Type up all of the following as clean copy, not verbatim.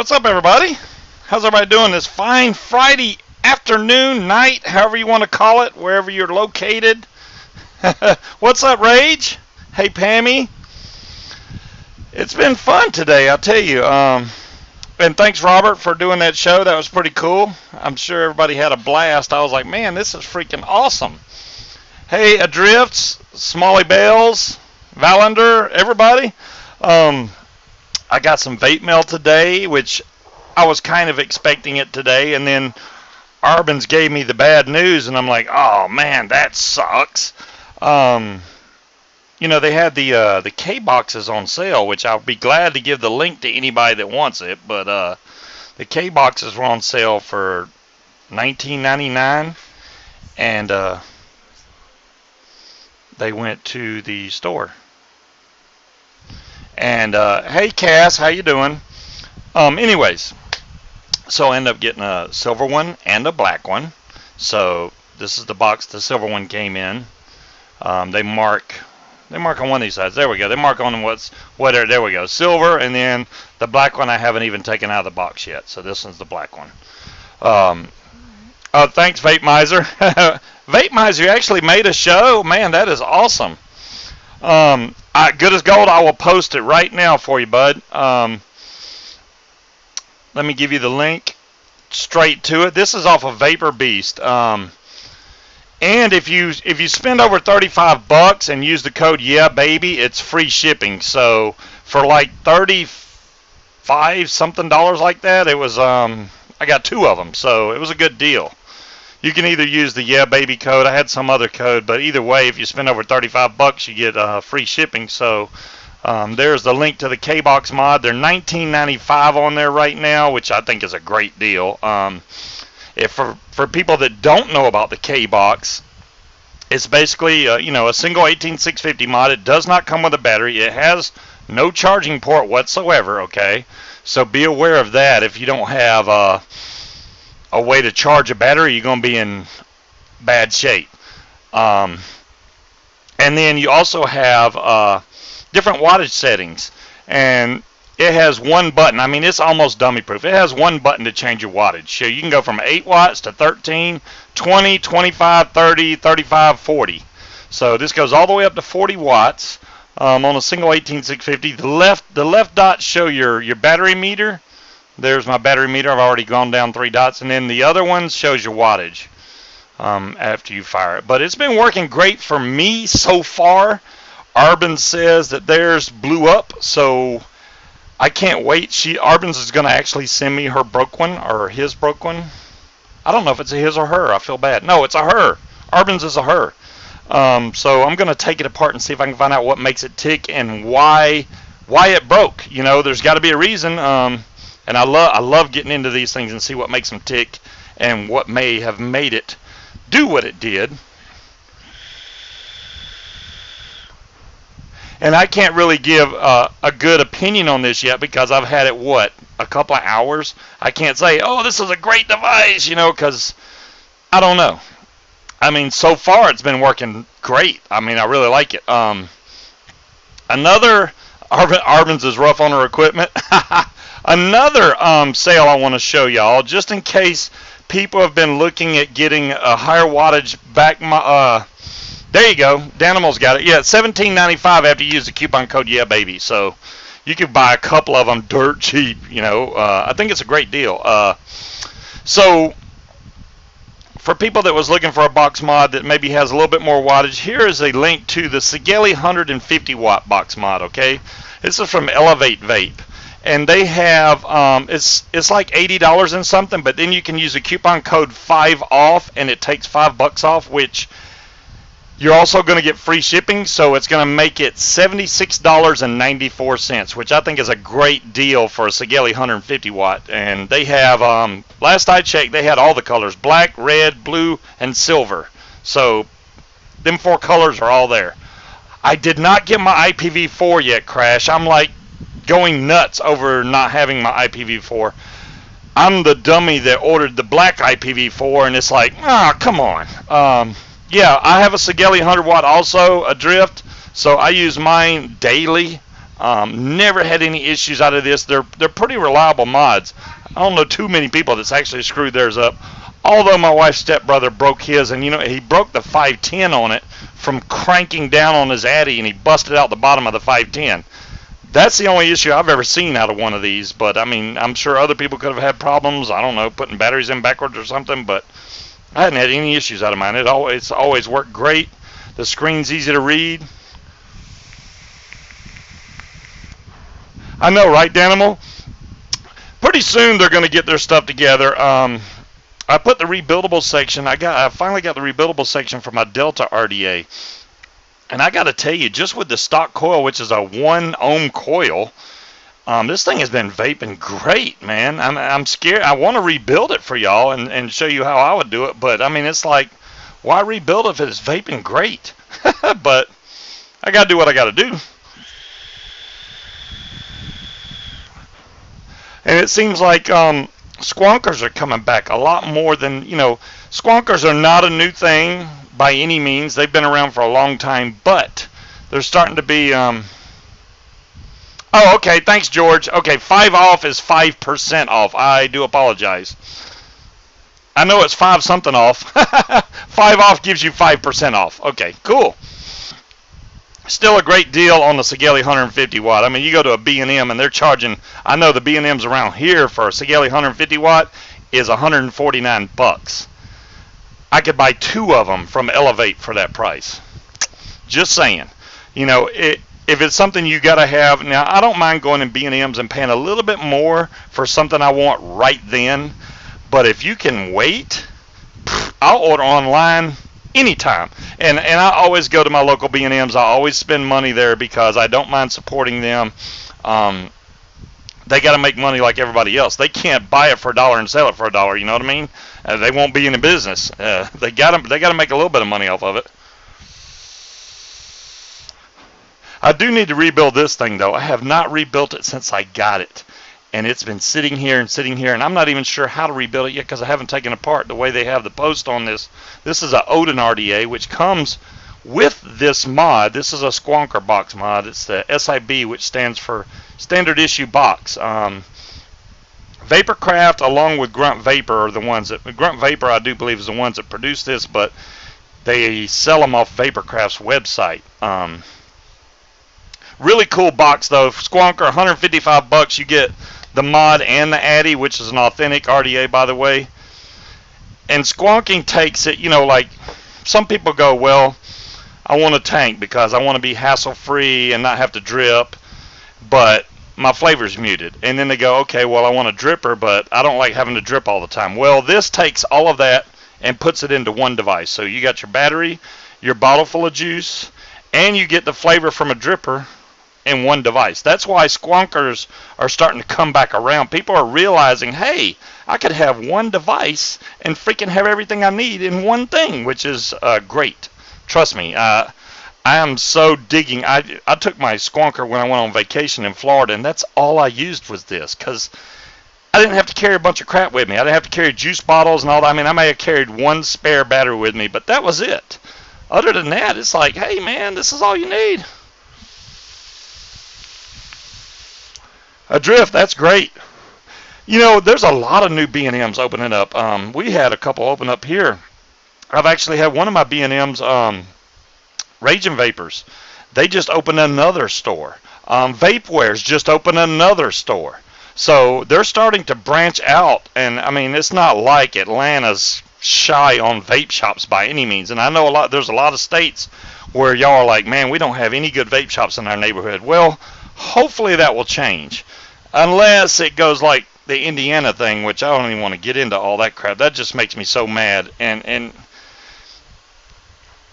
What's up, everybody? How's everybody doing this fine Friday afternoon, night, however you want to call it, wherever you're located? What's up, Rage? Hey, Pammy. It's been fun today, I'll tell you. And thanks, Robert, for doing that show. That was pretty cool. I'm sure everybody had a blast. I was like, man, this is freaking awesome. Hey, Adrifts, Smalley Bells, Valander, everybody. I got some vape mail today, which I was kind of expecting it today, and then Arbans gave me the bad news, and I'm like, oh man, that sucks. You know, they had the K boxes on sale, which I'll be glad to give the link to anybody that wants it, but the K boxes were on sale for $19.99, and they went to the store. And hey, Cass, how you doing? Anyways, so I ended up getting a silver one and a black one. So this is the box the silver one came in. They mark on one of these sides. There we go. They mark on whatever. There we go. Silver, and then the black one I haven't even taken out of the box yet. So this one's the black one. Thanks, Vape Miser. Vape Miser, you actually made a show. Man, that is awesome. Good as gold. I will post it right now for you, bud. Let me give you the link straight to it. This is off of Vapor Beast. And if you spend over $35 and use the code YeahBaby, it's free shipping. So for like $35 something like that, it was I got two of them, so it was a good deal. You can either use the YeahBaby code. I had some other code, but either way, if you spend over $35, you get free shipping. So there's the link to the K-Box mod. They're $19.95 on there right now, which I think is a great deal. For people that don't know about the K-Box, it's basically a single 18650 mod. It does not come with a battery. It has no charging port whatsoever. Okay, so be aware of that. If you don't have a way to charge a battery, you're going to be in bad shape. And then you also have different wattage settings, and it has one button. I mean, it's almost dummy proof. It has one button to change your wattage. So you can go from 8 watts to 13, 20, 25, 30, 35, 40. So this goes all the way up to 40 watts on a single 18650. The left dots show your battery meter. There's my battery meter. I've already gone down 3 dots. And then the other one shows your wattage after you fire it. But it's been working great for me so far. Arbans says that theirs blew up, so I can't wait. Arbans is going to actually send me her broke one, or his broke one. I don't know if it's a his or her. I feel bad. No, it's a her. Arbans is a her. So I'm going to take it apart and see if I can find out what makes it tick and why it broke. You know, there's got to be a reason. And I love getting into these things and see what makes them tick and what may have made it do what it did. And I can't really give a good opinion on this yet because I've had it, a couple of hours. I can't say, oh, this is a great device, because I don't know. I mean, so far it's been working great. I mean, I really like it. Another, Arbans is rough on her equipment. Another sale I want to show y'all, just in case people have been looking at getting a higher wattage back. There you go. Danimal's got it. Yeah, $17.95 after you use the coupon code YeahBaby. So you could buy a couple of them dirt cheap. I think it's a great deal. So for people that was looking for a box mod that maybe has a little bit more wattage, here is a link to the Sigeli 150 watt box mod. Okay, this is from Elevate Vape. And they have, it's like $80 and something, but then you can use the coupon code 5 off, and it takes $5 off, which you're also going to get free shipping, so it's going to make it $76.94, which I think is a great deal for a Sigeli 150 watt. And they have, last I checked, they had all the colors, black, red, blue, and silver. So them 4 colors are all there. I did not get my IPv4 yet, Crash. I'm like going nuts over not having my IPv4. I'm the dummy that ordered the black IPv4, and it's like, come on. Yeah, I have a Sigeli 100 watt also, Adrift, so I use mine daily. Never had any issues out of this. They're pretty reliable mods. I don't know too many people that's actually screwed theirs up. Although my wife's stepbrother broke his, and he broke the 510 on it from cranking down on his Addy, and he busted out the bottom of the 510. That's the only issue I've ever seen out of one of these. But I mean, I'm sure other people could have had problems. I don't know, putting batteries in backwards or something. But I hadn't had any issues out of mine. It's always worked great. The screen's easy to read. I know, right, Danimal? Pretty soon they're going to get their stuff together. I put the rebuildable section. I finally got the rebuildable section for my Delta RDA, and I got to tell you, just with the stock coil, which is a 1 ohm coil, this thing has been vaping great, man. I'm scared. I want to rebuild it for y'all and show you how I would do it, but I mean, it's like, why rebuild it if it's vaping great? But I got to do what I got to do. And it seems like Squonkers are coming back a lot more than, Squonkers are not a new thing by any means. They've been around for a long time, but they're starting to be, oh, okay, thanks, George. Okay, 5 off is 5% off. I do apologize. I know it's 5 something off. 5 off gives you 5% off. Okay, cool. Still a great deal on the Sigelei 150 watt. I mean, you go to a B&M and they're charging, I know the B&Ms around here for a Sigelei 150 watt is $149. I could buy 2 of them from Elevate for that price. Just saying. If it's something you got to have, now I don't mind going in B&Ms and paying a little bit more for something I want right then, but if you can wait, I'll order online anytime. And I always go to my local B&Ms. I always spend money there because I don't mind supporting them. They got to make money like everybody else. They can't buy it for $1 and sell it for $1. You know what I mean? They won't be in the business. They got to make a little bit of money off of it. I do need to rebuild this thing though. I have not rebuilt it since I got it. And it's been sitting here, and I'm not even sure how to rebuild it yet because I haven't taken apart the way they have the post on this. This is a Odin RDA, which comes with this mod. This is a Squonker box mod. It's the SIB, which stands for Standard Issue Box. Vaporcraft, along with Grunt Vapor, are the ones that... Grunt Vapor, I do believe, is the ones that produce this, but they sell them off Vaporcraft's website. Really cool box, though. Squonker, $155. You get the mod and the Addy, which is an authentic RDA, by the way. And squonking takes it, like some people go, well, I want a tank because I want to be hassle-free and not have to drip, but my flavor's muted. And then they go, okay, well, I want a dripper, but I don't like having to drip all the time. Well, this takes all of that and puts it into one device. So you got your battery, your bottle full of juice, and you get the flavor from a dripper in one device. That's why Squonkers are starting to come back around. People are realizing, hey, I could have one device and freaking have everything I need in one thing, which is great. Trust me, I am so digging. I took my Squonker when I went on vacation in Florida, and that's all I used was this, because I didn't have to carry a bunch of crap with me. I didn't have to carry juice bottles and all that. I mean, I may have carried one spare battery with me, but that was it. Other than that, it's like, hey, man, this is all you need. Adrift, that's great. There's a lot of new B&Ms opening up. We had a couple open up here. I've actually had one of my B&Ms, Raging Vapors. They just opened another store. Vapewares just opened another store. So they're starting to branch out. And, I mean, it's not like Atlanta's shy on vape shops by any means. And I know there's a lot of states where y'all are like, man, we don't have any good vape shops in our neighborhood. Well, hopefully that will change. Unless it goes like the Indiana thing, which I don't even want to get into all that crap. That just makes me so mad. And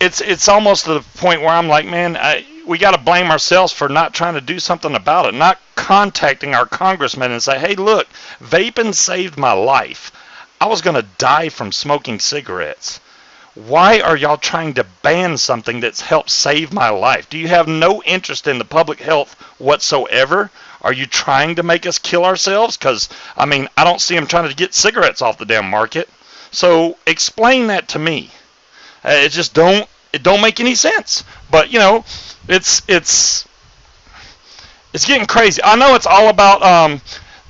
it's almost to the point where I'm like, man, we got to blame ourselves for not trying to do something about it. Not contacting our congressman and say, hey, look, vaping saved my life. I was going to die from smoking cigarettes. Why are y'all trying to ban something that's helped save my life? Do you have no interest in the public health whatsoever? Are you trying to make us kill ourselves? Because, I mean, I don't see them trying to get cigarettes off the damn market. So explain that to me. It just don't make any sense. But, it's It's getting crazy. I know it's all about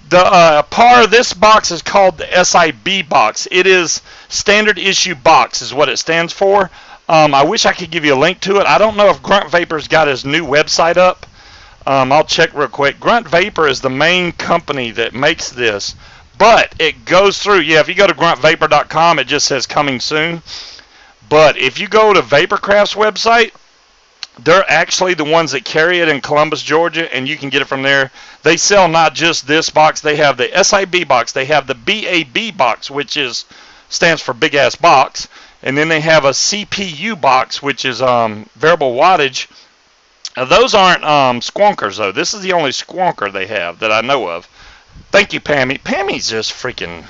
the PAR. This box is called the SIB box. It is standard issue box is what it stands for. I wish I could give you a link to it. I don't know if Grunt Vapor's got his new website up. I'll check real quick. Grunt Vapor is the main company that makes this, but it goes through. Yeah, if you go to gruntvapor.com, it just says coming soon. But if you go to Vaporcraft's website, they're actually the ones that carry it in Columbus, Georgia, and you can get it from there. They sell not just this box. They have the SIB box. They have the BAB box, which stands for big ass box, and then they have a CPU box, which is variable wattage. Now, those aren't Squonkers though. This is the only Squonker they have that I know of. Thank you, Pammy. Pammy's just freaking.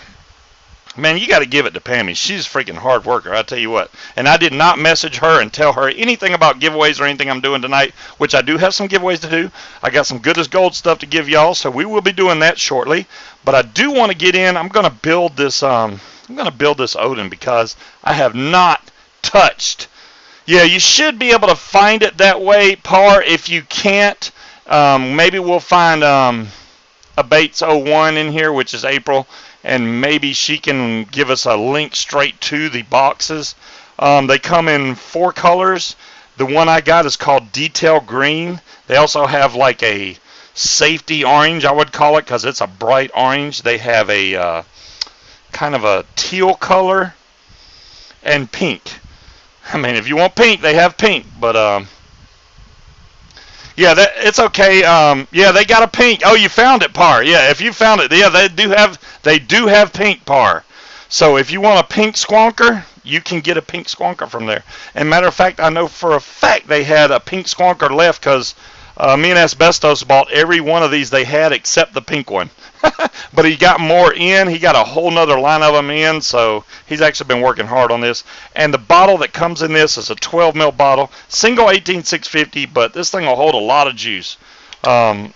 Man, you got to give it to Pammy. She's a freaking hard worker, I tell you what. And I did not message her and tell her anything about giveaways or anything I'm doing tonight, which I do have some giveaways to do. I got some good as gold stuff to give y'all, so we will be doing that shortly. But I do want to get in. I'm going to build this. I'm going to build this Odin because I have not touched. Yeah, you should be able to find it that way, Par. If you can't, maybe we'll find a Bates 01 in here, which is April. And maybe she can give us a link straight to the boxes. They come in 4 colors. The one I got is called Detail Green. They also have like a safety orange, I would call it, because it's a bright orange. They have a kind of a teal color and pink. I mean, if you want pink, they have pink, but yeah, it's okay. Yeah, they got a pink. Oh, you found it, Par. Yeah, if you found it, yeah, they do have pink, Par. So if you want a pink Squonker, you can get a pink Squonker from there. And matter of fact, I know for a fact they had a pink Squonker left because me and Asbestos bought every one of these they had except the pink one. But he got more in. He got a whole nother line of them in, so he's actually been working hard on this. And the bottle that comes in this is a 12 ml bottle, single 18650, but this thing will hold a lot of juice. I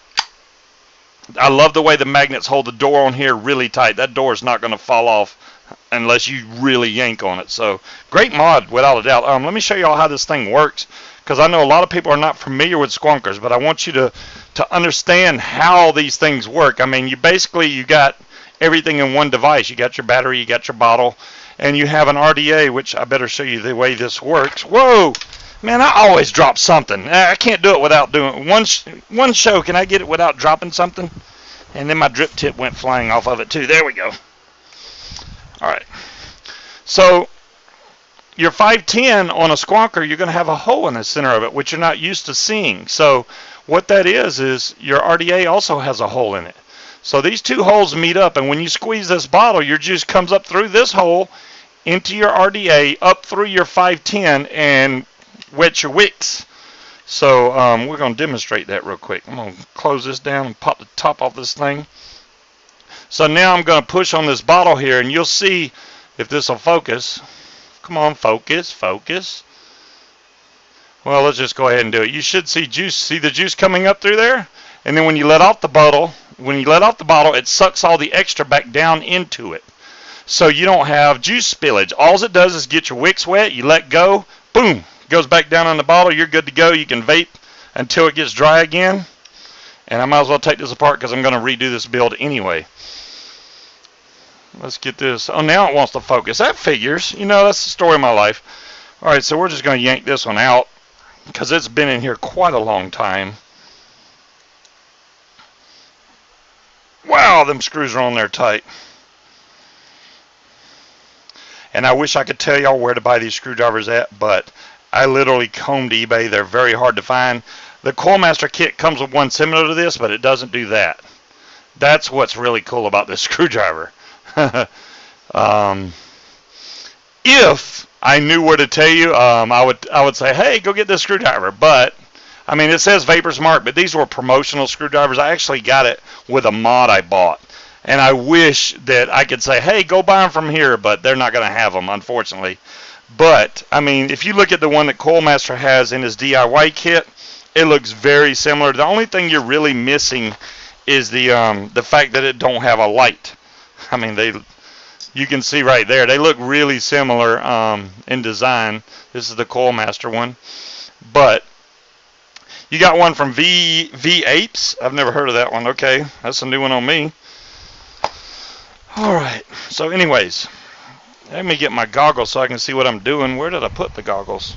love the way the magnets hold the door on here really tight. That door is not going to fall off unless you really yank on it. So great mod without a doubt. Let me show you all how this thing works, because I know a lot of people are not familiar with Squonkers, but I want you to understand how these things work. I mean, you got everything in one device. You got your battery, you got your bottle, and you have an RDA, which I better show you the way this works. Whoa! Man, I always drop something. I can't do it without doing one show. Can I get it without dropping something? And then my drip tip went flying off of it too. There we go. All right. So your 510 on a Squonker, you're going to have a hole in the center of it, which you're not used to seeing. So what that is your RDA also has a hole in it. So these two holes meet up, and when you squeeze this bottle, your juice comes up through this hole into your RDA, up through your 510, and wet your wicks. So we're going to demonstrate that real quick. I'm going to close this down and pop the top off this thing. So now I'm going to push on this bottle here, and you'll see if this will focus. Come on, focus, focus. Well, let's just go ahead and do it. You should see juice. See the juice coming up through there? And then when you let off the bottle, it sucks all the extra back down into it. So you don't have juice spillage. All it does is get your wicks wet. You let go, boom, goes back down in the bottle. You're good to go. You can vape until it gets dry again. And I might as well take this apart because I'm going to redo this build anyway. Let's get this. Oh, now it wants to focus. That figures. You know, that's the story of my life. All right, so we're just going to yank this one out because it's been in here quite a long time. Wow, them screws are on there tight. And I wish I could tell y'all where to buy these screwdrivers at, but I literally combed eBay. They're very hard to find. The Coilmaster kit comes with one similar to this, but it doesn't do that. That's what's really cool about this screwdriver. If I knew where to tell you, I would say, hey, go get this screwdriver. But I mean, it says Vapor Smart, but these were promotional screwdrivers. I actually got it with a mod I bought, and I wish that I could say, hey, go buy them from here, but they're not going to have them, unfortunately. But I mean, if you look at the one that Coilmaster has in his DIY kit, it looks very similar. The only thing you're really missing is the fact that it don't have a light. I mean, you can see right there, they look really similar in design. This is the Coilmaster one, but You got one from VApes? I've never heard of that one. Okay, that's a new one on me. All right. So, anyways, let me get my goggles so I can see what I'm doing. Where did I put the goggles?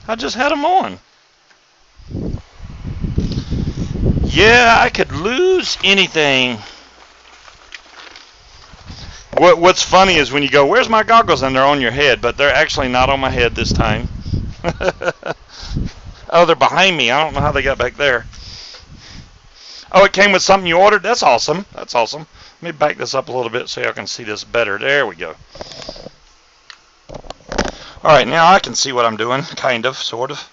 I just had them on. Yeah, I could lose anything. What's funny is when you go, "Where's my goggles?" and they're on your head, but they're actually not on my head this time. Oh, they're behind me. I don't know how they got back there. Oh, it came with something you ordered? That's awesome. That's awesome. Let me back this up a little bit so y'all can see this better. There we go. Alright, now I can see what I'm doing. Kind of, sort of.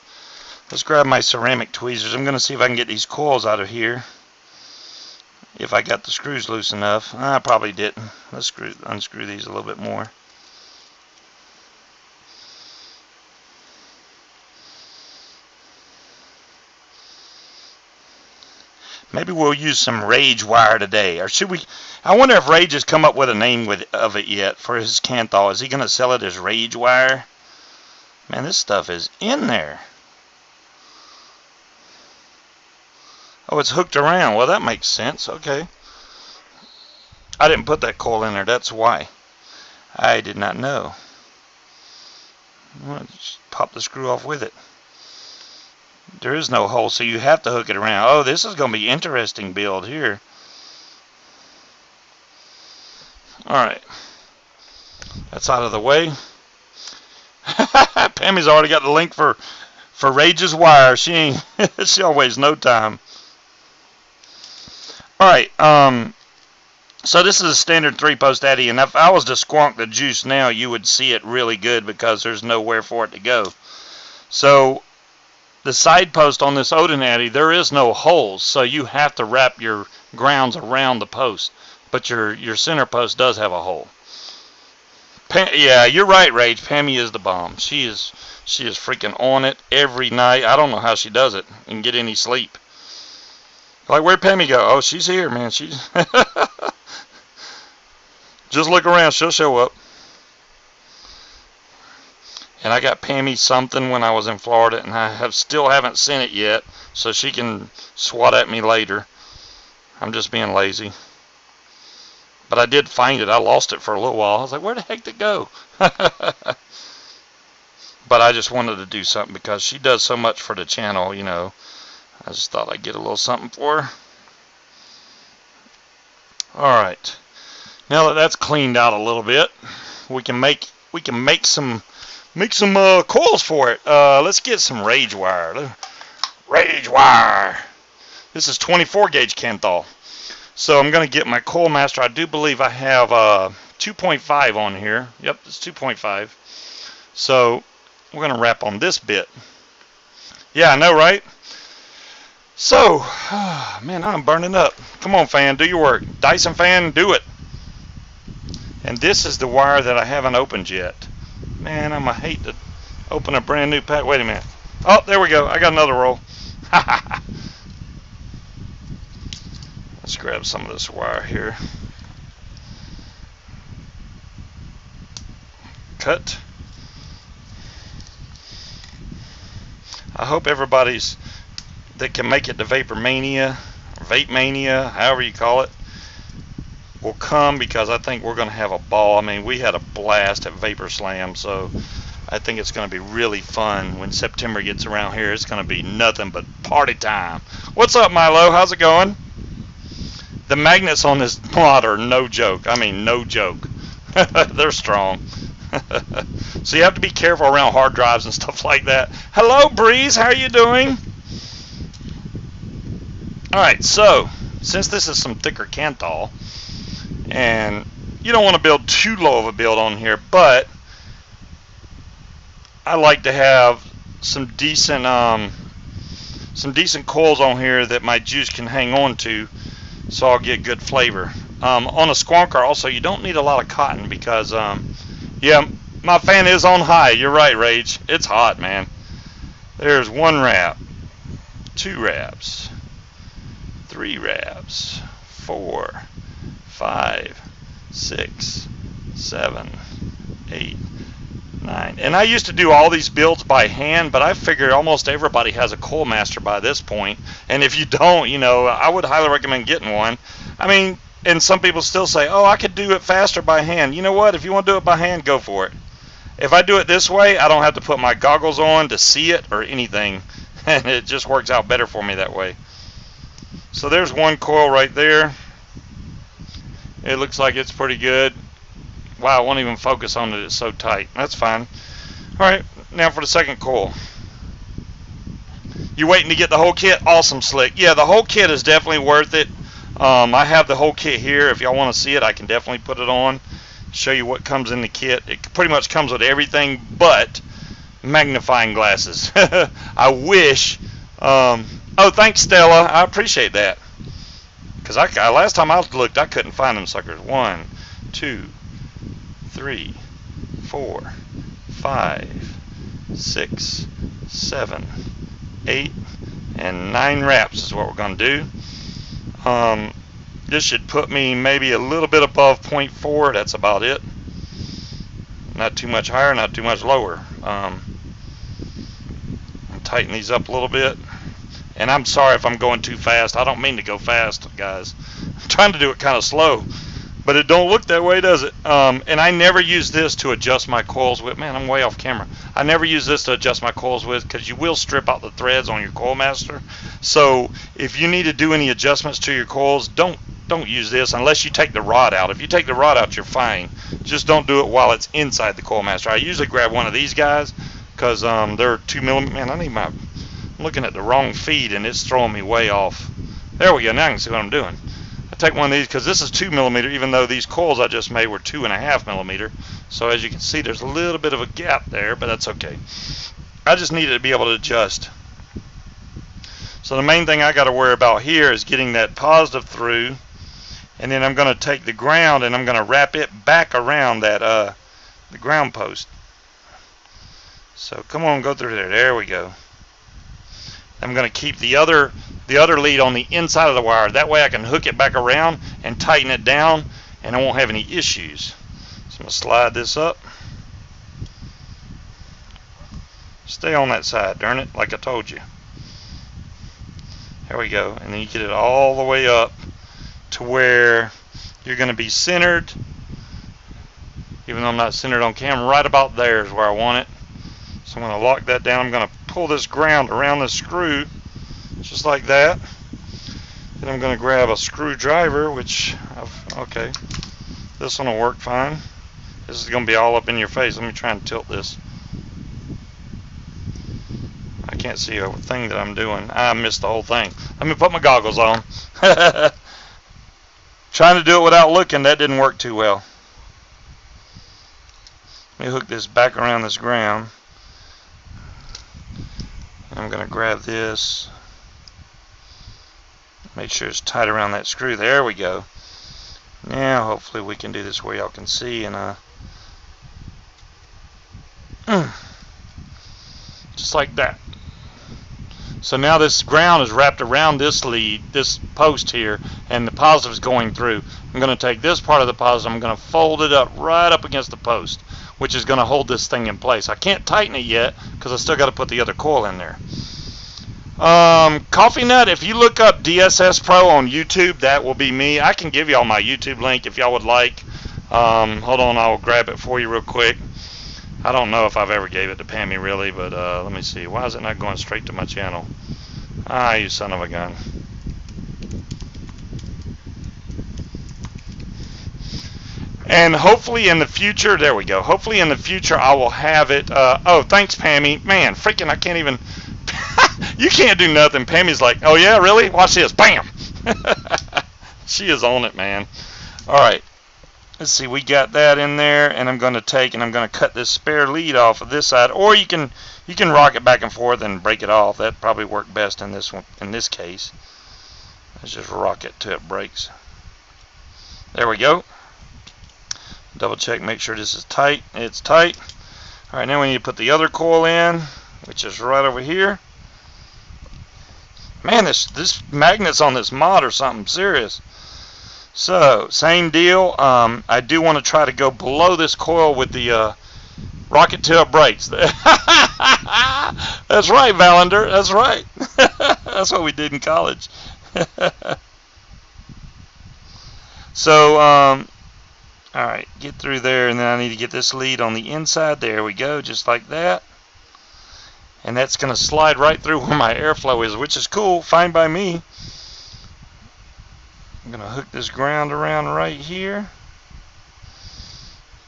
Let's grab my ceramic tweezers. I'm going to see if I can get these coils out of here. If I got the screws loose enough. I probably didn't. Let's unscrew these a little bit more. Maybe we'll use some Rage wire today. Or should we? I wonder if Rage has come up with a name of it yet for his Kanthal. Is he going to sell it as Rage wire? Man, this stuff is in there. Oh, it's hooked around. Well, that makes sense. Okay. I didn't put that coil in there. That's why. I did not know. Well, just pop the screw off with it. There is no hole, so you have to hook it around. Oh, this is going to be interesting build here. Alright. That's out of the way. Pammy's already got the link for Rage's wire. She always no time. Alright, so this is a standard 3-post addy, and if I was to squonk the juice now, you would see it really good because there's nowhere for it to go. So the side post on this Odin addy, there is no holes, so you have to wrap your grounds around the post. But your center post does have a hole. Yeah, you're right, Rage. Pammy is the bomb. She is freaking on it every night. I don't know how she does it and get any sleep. Like, where'd Pammy go? Oh, she's here, man. She's just look around. She'll show up. And I got Pammy something when I was in Florida, and I still haven't sent it yet, so she can swat at me later. I'm just being lazy. But I did find it. I lost it for a little while. I was like, where the heck did it go? But I just wanted to do something because she does so much for the channel, you know. I just thought I'd get a little something for her. Alright. Now that that's cleaned out a little bit, we can make some coils for it. Let's get some Rage wire. Rage wire. This is 24 gauge Kanthal. So I'm going to get my coil master. I do believe I have 2.5 on here. Yep, it's 2.5. So we're going to wrap on this bit. Yeah, I know, right? So, man, I'm burning up. Come on, fan, do your work. Dyson fan, do it. And this is the wire that I haven't opened yet. Man, I'm going to hate to open a brand new pack. Wait a minute. Oh, there we go. I got another roll. Let's grab some of this wire here. Cut. I hope everybody's that can make it to Vapor Mania, or Vape Mania, however you call it, will come, because I think we're going to have a ball. I mean, we had a blast at Vapor Slam, so I think it's going to be really fun when September gets around here. It's going to be nothing but party time. What's up, Milo? How's it going? The magnets on this mod are no joke. I mean, no joke. They're strong. So you have to be careful around hard drives and stuff like that. Hello, Breeze. How are you doing? Alright, so since this is some thicker Kanthal, and you don't want to build too low of a build on here, but I like to have some decent coils on here that my juice can hang on to, so I'll get good flavor. On a Squonker, also, you don't need a lot of cotton because, yeah, my fan is on high. You're right, Rage. It's hot, man. There's 1 wrap, 2 wraps, 3 wraps, 4, 5, 6, 7, 8, 9. And I used to do all these builds by hand, but I figured almost everybody has a coil master by this point. And if you don't, you know, I would highly recommend getting one. I mean, and some people still say, oh, I could do it faster by hand. You know what? If you want to do it by hand, go for it. If I do it this way, I don't have to put my goggles on to see it or anything. And it just works out better for me that way. So there's one coil right there. It looks like it's pretty good. Wow, I won't even focus on it. It's so tight. That's fine. Alright, now for the second coil. You waiting to get the whole kit? Awesome, Slick. Yeah, the whole kit is definitely worth it. I have the whole kit here. If y'all want to see it, I can definitely put it on. Show you what comes in the kit. It pretty much comes with everything but magnifying glasses. I wish. Oh, thanks, Stella. I appreciate that. Because last time I looked, I couldn't find them suckers. 1, 2, 3, 4, 5, 6, 7, 8, and 9 wraps is what we're going to do. This should put me maybe a little bit above 0.4. That's about it. Not too much higher, not too much lower. Tighten these up a little bit. And I'm sorry if I'm going too fast. I don't mean to go fast, guys. I'm trying to do it kind of slow. But it don't look that way, does it? And I never use this to adjust my coils with. Man, I'm way off camera. I never use this to adjust my coils with because you will strip out the threads on your coil master. So if you need to do any adjustments to your coils, don't use this unless you take the rod out. If you take the rod out, you're fine. Just don't do it while it's inside the coil master. I usually grab one of these guys because they're 2mm. Man, I'm looking at the wrong feed and it's throwing me way off. There we go. Now I can see what I'm doing. Take one of these because this is 2mm, even though these coils I just made were 2.5mm. So as you can see, there's a little bit of a gap there, but that's okay. I just needed to be able to adjust. So the main thing I got to worry about here is getting that positive through, and then I'm going to take the ground and I'm going to wrap it back around that the ground post. So come on, go through there. There we go. I'm going to keep the other lead on the inside of the wire. That way I can hook it back around and tighten it down and I won't have any issues. So I'm going to slide this up. Stay on that side, darn it, like I told you. There we go. And then you get it all the way up to where you're going to be centered. Even though I'm not centered on camera, right about there is where I want it. So I'm going to lock that down. I'm going to pull this ground around the screw just like that. Then I'm going to grab a screwdriver, which okay, this one will work fine. This is going to be all up in your face. Let me try and tilt this. I can't see a thing that I'm doing. I missed the whole thing. Let me put my goggles on. Trying to do it without looking, that didn't work too well. Let me hook this back around this ground. I'm going to grab this, make sure it's tight around that screw. There we go. Now hopefully we can do this where y'all can see, and just like that. So now this ground is wrapped around this lead, this post here, and the positive is going through. I'm going to take this part of the positive, I'm going to fold it up right up against the post, which is going to hold this thing in place. I can't tighten it yet because I still got to put the other coil in there. Coffee Nut, if you look up DSS Pro on YouTube, that will be me. I can give y'all my YouTube link if y'all would like. Hold on, I'll grab it for you real quick. I don't know if I've ever gave it to Pammy really, but let me see. Why is it not going straight to my channel? Ah, you son of a gun. And hopefully in the future, there we go. Hopefully in the future I will have it. Oh, thanks, Pammy. Man, freaking, I can't even. You can't do nothing. Pammy's like, oh yeah, really? Watch this. Bam. She is on it, man. All right. Let's see. We got that in there, and I'm going to take and I'm going to cut this spare lead off of this side, or you can rock it back and forth and break it off. That probably worked best in this one. In this case, let's just rock it till it breaks. There we go. Double check, make sure this is tight. It's tight. Alright, now we need to put the other coil in, which is right over here. Man, this magnet's on this mod or something serious. So, same deal. I do want to try to go below this coil with the Rock it till it breaks. That's right, Valander. That's right. That's what we did in college. So, all right, get through there, and then I need to get this lead on the inside. There we go, just like that. And that's going to slide right through where my airflow is, which is cool, fine by me. I'm going to hook this ground around right here.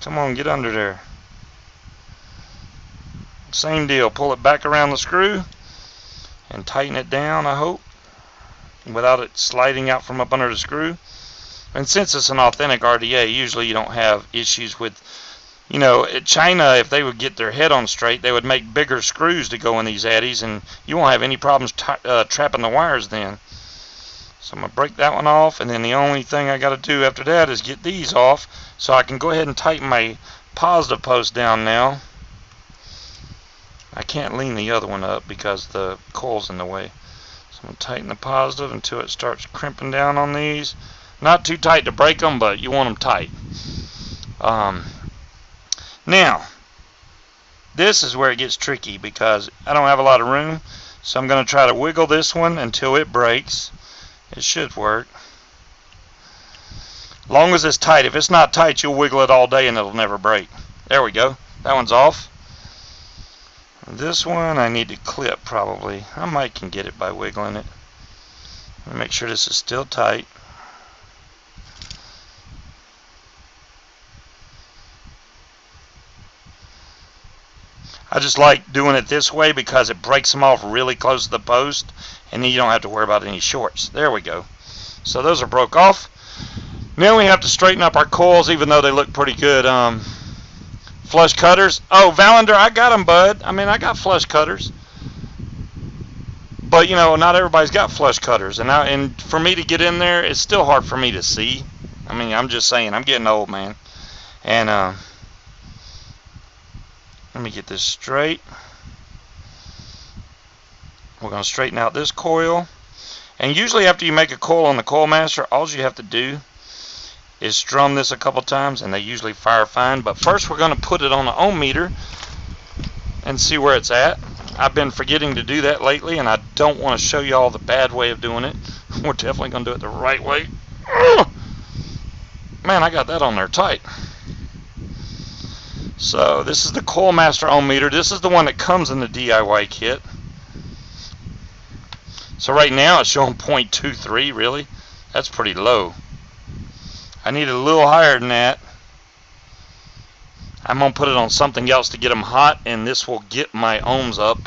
Come on, get under there. Same deal, pull it back around the screw and tighten it down, I hope, without it sliding out from up under the screw. And since it's an authentic RDA, usually you don't have issues with, you know, China, if they would get their head on straight, they would make bigger screws to go in these addies, and you won't have any problems trapping the wires then. So I'm going to break that one off, and then the only thing I got to do after that is get these off so I can go ahead and tighten my positive post down now. I can't lean the other one up because the coil's in the way. So I'm going to tighten the positive until it starts crimping down on these. Not too tight to break them, but you want them tight. Now, this is where it gets tricky because I don't have a lot of room. So I'm going to try to wiggle this one until it breaks. It should work. Long as it's tight. If it's not tight, you'll wiggle it all day and it'll never break. There we go. That one's off. This one I need to clip probably. I might can get it by wiggling it. Make sure this is still tight. I just like doing it this way because it breaks them off really close to the post, and then you don't have to worry about any shorts. There we go. So those are broke off. Now we have to straighten up our coils, even though they look pretty good. Flush cutters. Oh, Valander, I got them, bud. I mean, I got flush cutters. But, you know, not everybody's got flush cutters. And for me to get in there, it's still hard for me to see. I mean, I'm just saying, I'm getting old, man. And, let me get this straight. We're going to straighten out this coil. And usually after you make a coil on the Coil Master, all you have to do is strum this a couple times, and they usually fire fine. But first we're going to put it on the ohm meter and see where it's at. I've been forgetting to do that lately, and I don't want to show you all the bad way of doing it. We're definitely going to do it the right way. Man, I got that on there tight. So this is the Coil Master ohm meter. This is the one that comes in the DIY kit. So right now it's showing 0.23, really. That's pretty low. I need it a little higher than that. I'm going to put it on something else to get them hot, and this will get my ohms up,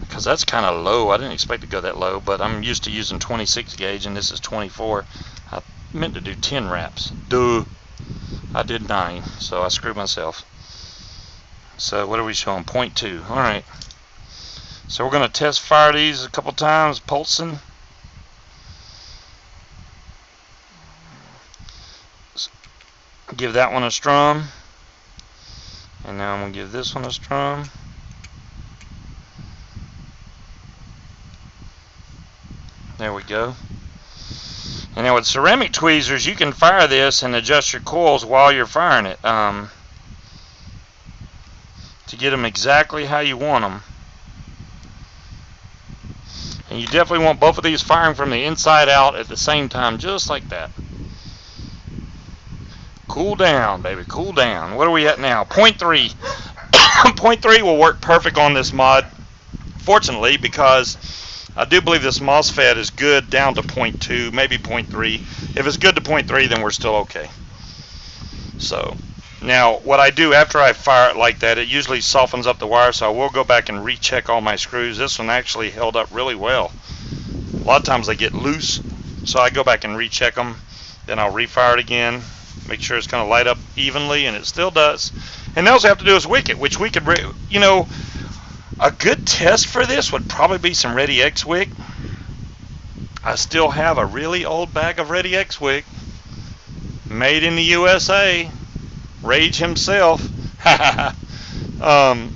because that's kind of low. I didn't expect to go that low, but I'm used to using 26 gauge, and this is 24. I meant to do 10 wraps. Duh. I did 9, so I screwed myself. So what are we showing? 0.2. Alright. So we're going to test fire these a couple times, pulsing. Give that one a strum. And now I'm going to give this one a strum. There we go. And now with ceramic tweezers, you can fire this and adjust your coils while you're firing it to get them exactly how you want them. And you definitely want both of these firing from the inside out at the same time, just like that. Cool down, baby, cool down. What are we at now? 0.3. 0.3 will work perfect on this mod, fortunately, because I do believe this MOSFET is good down to 0.2, maybe 0.3. If it's good to 0.3, then we're still okay. So, now, what I do after I fire it like that, it usually softens up the wire, so I will go back and recheck all my screws. This one actually held up really well. A lot of times they get loose, so I go back and recheck them. Then I'll refire it again, make sure it's going to light up evenly, and it still does. And all you have to do is wick it, which we could, you know, a good test for this would probably be some Ready X wick. I still have a really old bag of Ready X wick, made in the USA. Rage himself. Oh,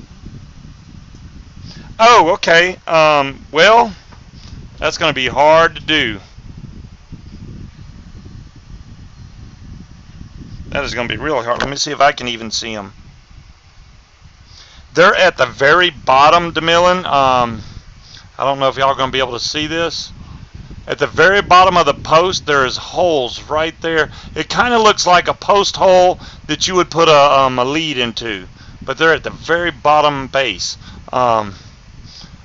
okay. Well, that's going to be hard to do. That is going to be really hard. Let me see if I can even see them. They're at the very bottom, DeMillan. I don't know if y'all are going to be able to see this. At the very bottom of the post, there is holes right there. It kind of looks like a post hole that you would put a lead into, but they're at the very bottom base. Oh,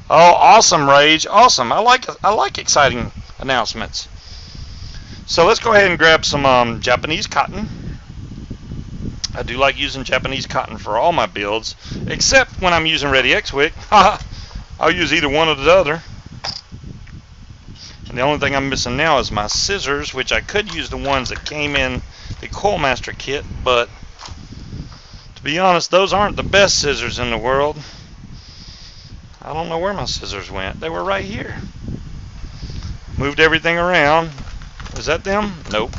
awesome, Rage! Awesome. I like exciting announcements. So let's go ahead and grab some Japanese cotton. I do like using Japanese cotton for all my builds, except when I'm using Rewick. I'll use either one or the other. And the only thing I'm missing now is my scissors, which I could use the ones that came in the Coilmaster kit, but to be honest, those aren't the best scissors in the world. I don't know where my scissors went. They were right here. Moved everything around. Is that them? Nope.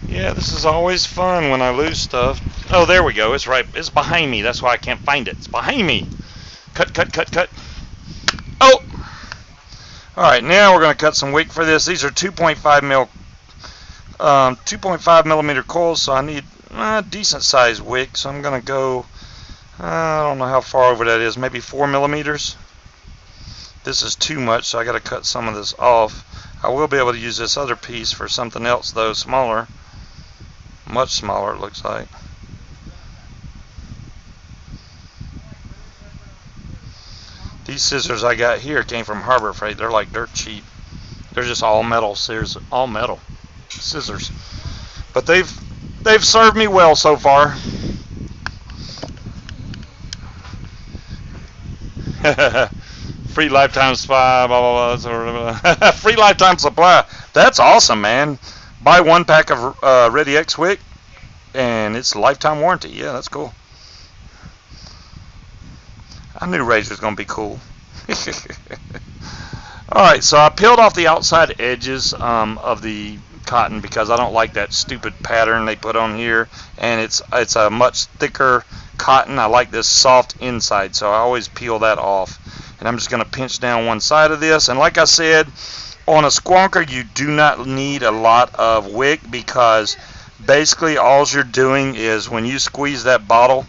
Yeah, this is always fun when I lose stuff. Oh, there we go. It's right. It's behind me. That's why I can't find it. It's behind me. Cut, cut, cut, cut. Oh! Alright, now we're going to cut some wick for this. These are 2.5 millimeter coils, so I need a decent sized wick. So I'm going to go, I don't know how far over that is, maybe 4 millimeters. This is too much, so I got to cut some of this off. I will be able to use this other piece for something else, though, smaller. Much smaller, it looks like. These scissors I got here came from Harbor Freight. They're like dirt cheap. They're just all metal scissors, all metal scissors. But they've served me well so far. Free lifetime supply, blah blah blah. Free lifetime supply. That's awesome, man. Buy one pack of Rewick, and it's lifetime warranty. Yeah, that's cool. I knew Rage was going to be cool. Alright, so I peeled off the outside edges of the cotton because I don't like that stupid pattern they put on here, and it's a much thicker cotton. I like this soft inside, so I always peel that off. And I'm just going to pinch down one side of this, and like I said, on a Squonker you do not need a lot of wick, because basically all you're doing is when you squeeze that bottle,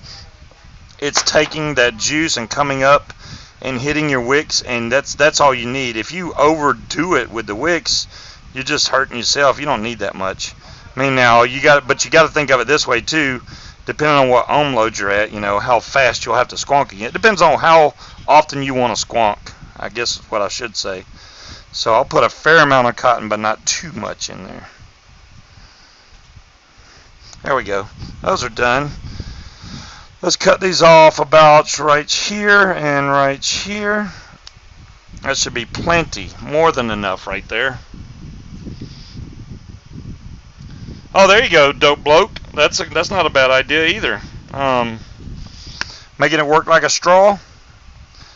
it's taking that juice and coming up and hitting your wicks, and that's all you need. If you overdo it with the wicks, you're just hurting yourself. You don't need that much. I mean, now you got to think of it this way too. Depending on what ohm load you're at, you know how fast you'll have to squonk it. Depends on how often you want to squonk, I guess is what I should say. So I'll put a fair amount of cotton, but not too much in there. There we go. Those are done. Let's cut these off about right here and right here. That should be plenty, more than enough right there. Oh, there you go, dope bloke. That's not a bad idea either. Making it work like a straw.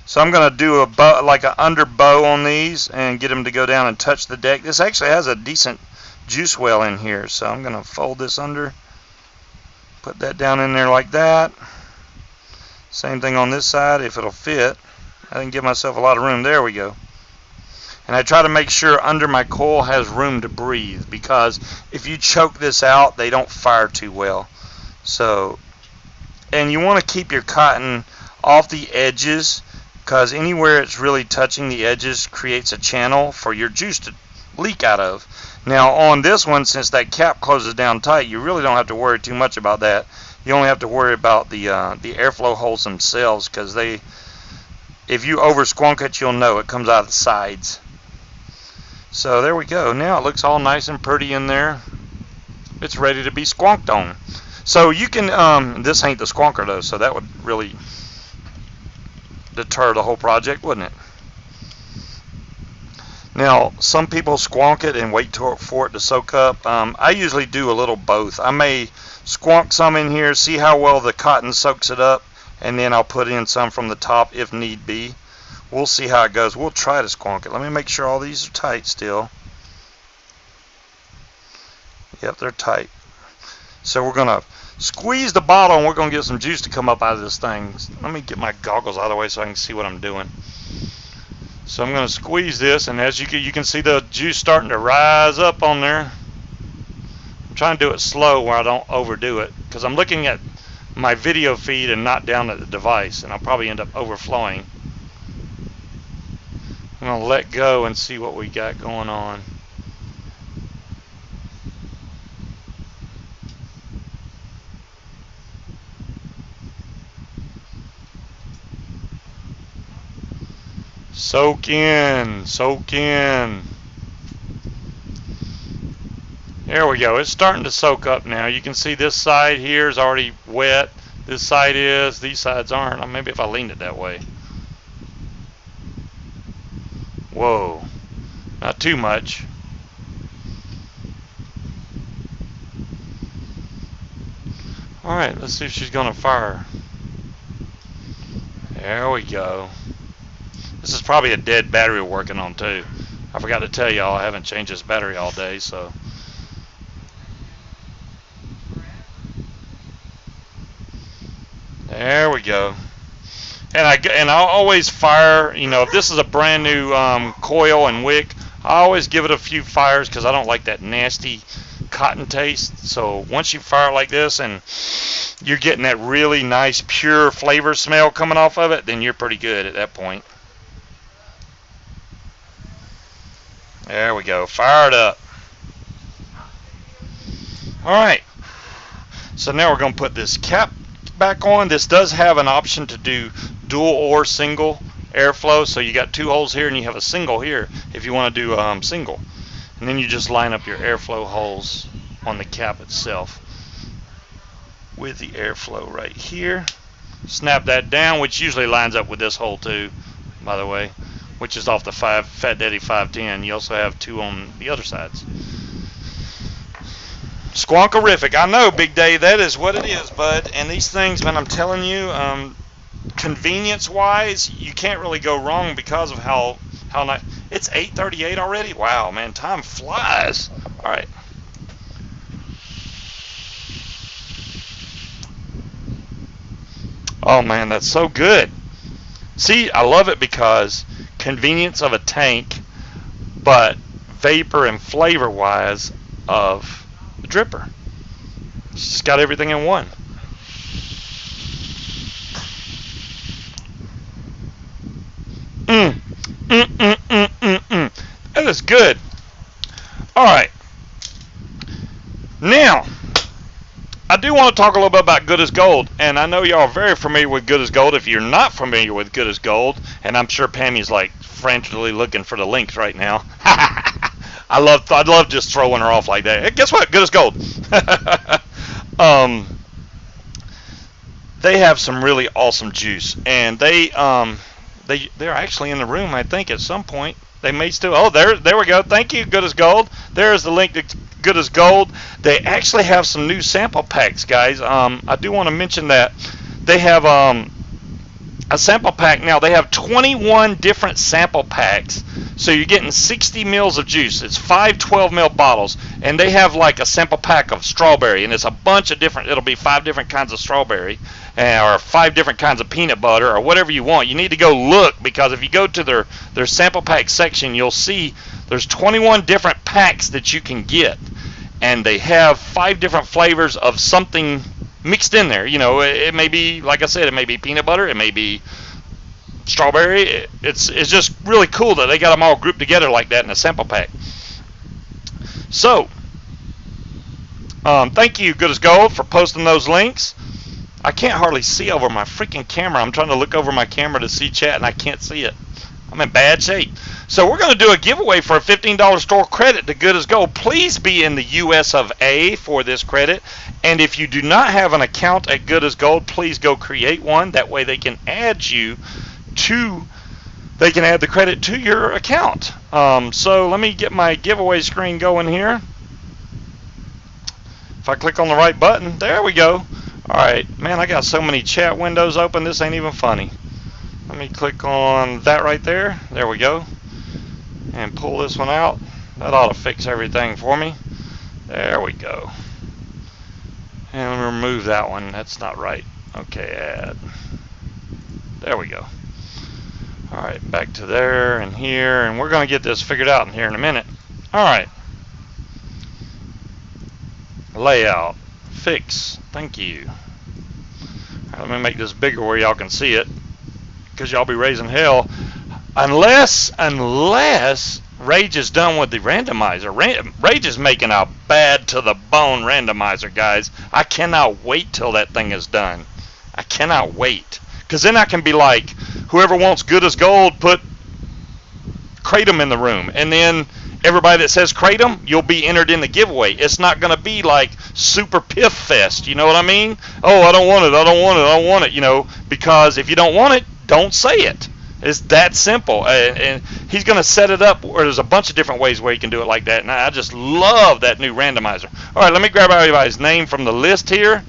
So I'm going to do a bow, like an under bow on these, and get them to go down and touch the deck. This actually has a decent juice well in here, so I'm going to fold this under, put that down in there like that. Same thing on this side if it'll fit. I didn't give myself a lot of room. There we go. And I try to make sure under my coil has room to breathe, because if you choke this out, they don't fire too well. So, and you want to keep your cotton off the edges, because anywhere it's really touching the edges creates a channel for your juice to leak out of. Now on this one, since that cap closes down tight, you really don't have to worry too much about that. You only have to worry about the airflow holes themselves, because if you over squonk it, you'll know it comes out of the sides. So there we go. Now it looks all nice and pretty in there. It's ready to be squonked on. So you can, this ain't the Squonker though, so that would really deter the whole project, wouldn't it? Now, some people squonk it and wait for it to soak up. I usually do a little both. I may squonk some in here, see how well the cotton soaks it up, and then I'll put in some from the top if need be. We'll see how it goes. We'll try to squonk it. Let me make sure all these are tight still. Yep, they're tight. So we're going to squeeze the bottle, and we're going to get some juice to come up out of this thing. Let me get my goggles out of the way so I can see what I'm doing. So I'm going to squeeze this, and as you can see the juice starting to rise up on there. I'm trying to do it slow where I don't overdo it, because I'm looking at my video feed and not down at the device, and I'll probably end up overflowing. I'm going to let go and see what we got going on. Soak in, soak in. There we go. It's starting to soak up now. You can see this side here is already wet. This side is. These sides aren't. Maybe if I leaned it that way. Whoa. Not too much. Alright, let's see if she's going to fire. There we go. This is probably a dead battery we're working on too. I forgot to tell y'all I haven't changed this battery all day, so. There we go. And I'll always fire, you know, if this is a brand new coil and wick, I always give it a few fires because I don't like that nasty cotton taste. So once you fire it like this and you're getting that really nice pure flavor smell coming off of it, then you're pretty good at that point. There we go. Fire it up. Alright. So now we're going to put this cap back on. This does have an option to do dual or single airflow. So you got 2 holes here and you have a single here if you want to do single. And then you just line up your airflow holes on the cap itself with the airflow right here. Snap that down, which usually lines up with this hole too, by the way, which is off the Fat Daddy 510. You also have 2 on the other sides. Squonkerific. I know, Big Day, that is what it is, bud. And these things, man, I'm telling you, convenience-wise, you can't really go wrong because of how nice. It's 8:38 already? Wow, man, time flies. All right. Oh, man, that's so good. See, I love it because convenience of a tank, but vapor and flavor-wise of the dripper. It's just got everything in one. That is good. Alright. Now, I do want to talk a little bit about Good as Gold. And I know y'all are very familiar with Good as Gold. If you're not familiar with Good as Gold, and I'm sure Pammy's like frantically looking for the links right now. I'd love just throwing her off like that. Hey, guess what? Good as Gold. They have some really awesome juice, and they're actually in the room, I think, at some point. They may still. Oh, there we go. Thank you, Good as Gold. There's the link to Good as Gold. They actually have some new sample packs, guys. I do want to mention that they have a sample pack now. They have 21 different sample packs, so you're getting 60 mils of juice. It's 5 12-ml bottles, and they have like a sample pack of strawberry, and it's a bunch of different. It'll be 5 different kinds of strawberry, or 5 different kinds of peanut butter, or whatever you want. You need to go look, because if you go to their sample pack section, you'll see there's 21 different packs that you can get, and they have 5 different flavors of something mixed in there. You know, it may be, like I said, it may be peanut butter, it may be strawberry. It's just really cool that they got them all grouped together like that in a sample pack. So, thank you, Good as Gold, for posting those links. I can't hardly see over my freaking camera. I'm trying to look over my camera to see chat, and I can't see it. I'm in bad shape. So we're going to do a giveaway for a $15 store credit to Good as Gold. Please be in the US of A for this credit. And if you do not have an account at Good as Gold, please go create one. That way they can add you to, they can add the credit to your account. So let me get my giveaway screen going here. If I click on the right button, there we go. Alright, man, I got so many chat windows open, this ain't even funny. Let me click on that right there. There we go. And pull this one out. That ought to fix everything for me. There we go. And let me remove that one. That's not right. Okay, add. There we go. Alright, back to there and here. And we're going to get this figured out in here in a minute. Alright. Layout. Fix. Thank you. Let me make this bigger where y'all can see it, because y'all be raising hell. Unless Rage is done with the randomizer. Rage is making a bad to the bone randomizer, guys. I cannot wait till that thing is done. I cannot wait. Because then I can be like, whoever wants good as gold, put Kratom in the room. And then everybody that says Kratom, you'll be entered in the giveaway. It's not going to be like super piff fest. You know what I mean? Oh, I don't want it. I don't want it. I don't want it. You know, because if you don't want it, don't say it. It's that simple. And he's going to set it up where there's a bunch of different ways where you can do it like that. And I just love that new randomizer. All right, let me grab everybody's name from the list here.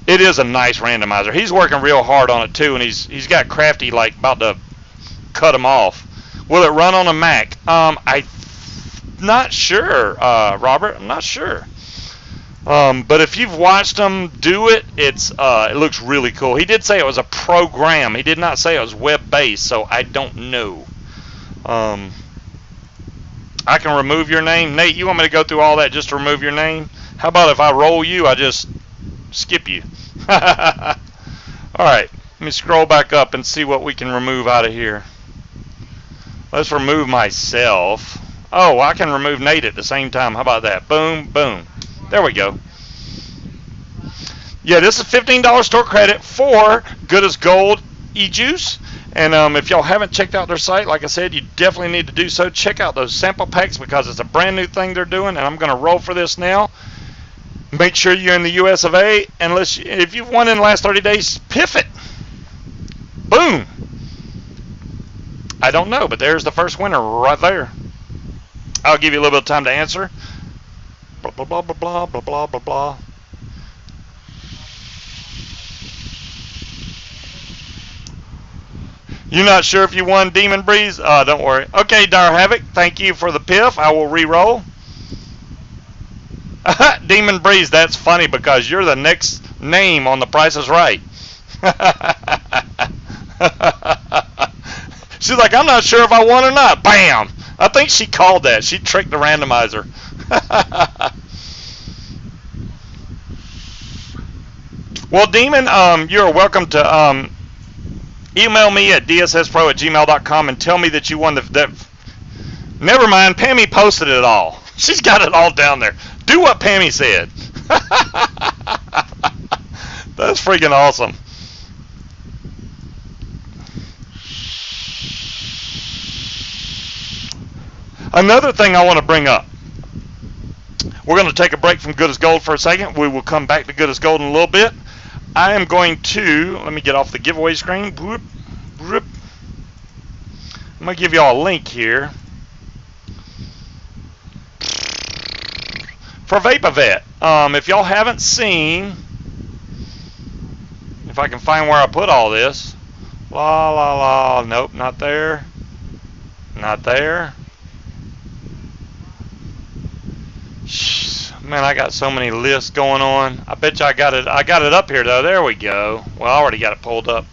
It is a nice randomizer. He's working real hard on it too, and he's got Crafty like about to cut him off. Will it run on a Mac? I'm not sure, Robert. I'm not sure. But if you've watched him do it, it looks really cool. He did say it was a program. He did not say it was web-based, so I don't know. I can remove your name. Nate, you want me to go through all that just to remove your name? How about if I roll you, I just skip you? All right, let me scroll back up and see what we can remove out of here. Let's remove myself. Oh, I can remove Nate at the same time. How about that? Boom, boom. There we go. Yeah, this is $15 store credit for Good as Gold e-juice. And if y'all haven't checked out their site, like I said, you definitely need to do so. Check out those sample packs because it's a brand new thing they're doing, and I'm going to roll for this now. Make sure you're in the US of A, and if you've won in the last 30 days, piff it. Boom. I don't know, but there's the first winner right there. I'll give you a little bit of time to answer. Blah, blah, blah, blah, blah, blah, blah, blah, blah. You're not sure if you won, Demon Breeze? Don't worry. Okay, Dire Havoc, thank you for the piff. I will re-roll. Demon Breeze, that's funny because you're the next name on The Price is Right. She's like, I'm not sure if I won or not. Bam! I think she called that. She tricked the randomizer. Well, Demon, you're welcome to email me at dsspro@gmail.com and tell me that you won that. Never mind, Pammy posted it all. She's got it all down there. Do what Pammy said. That's freaking awesome. Another thing I want to bring up. We're going to take a break from Good as Gold for a second. We will come back to Good as Gold in a little bit. I am going to, let me get off the giveaway screen. I'm going to give you all a link here. For VapoVet. If y'all haven't seen, if I can find where I put all this. La la la. Nope, not there. Not there. Man, I got so many lists going on. I bet you I got it up here though. There we go. Well, I already got it pulled up.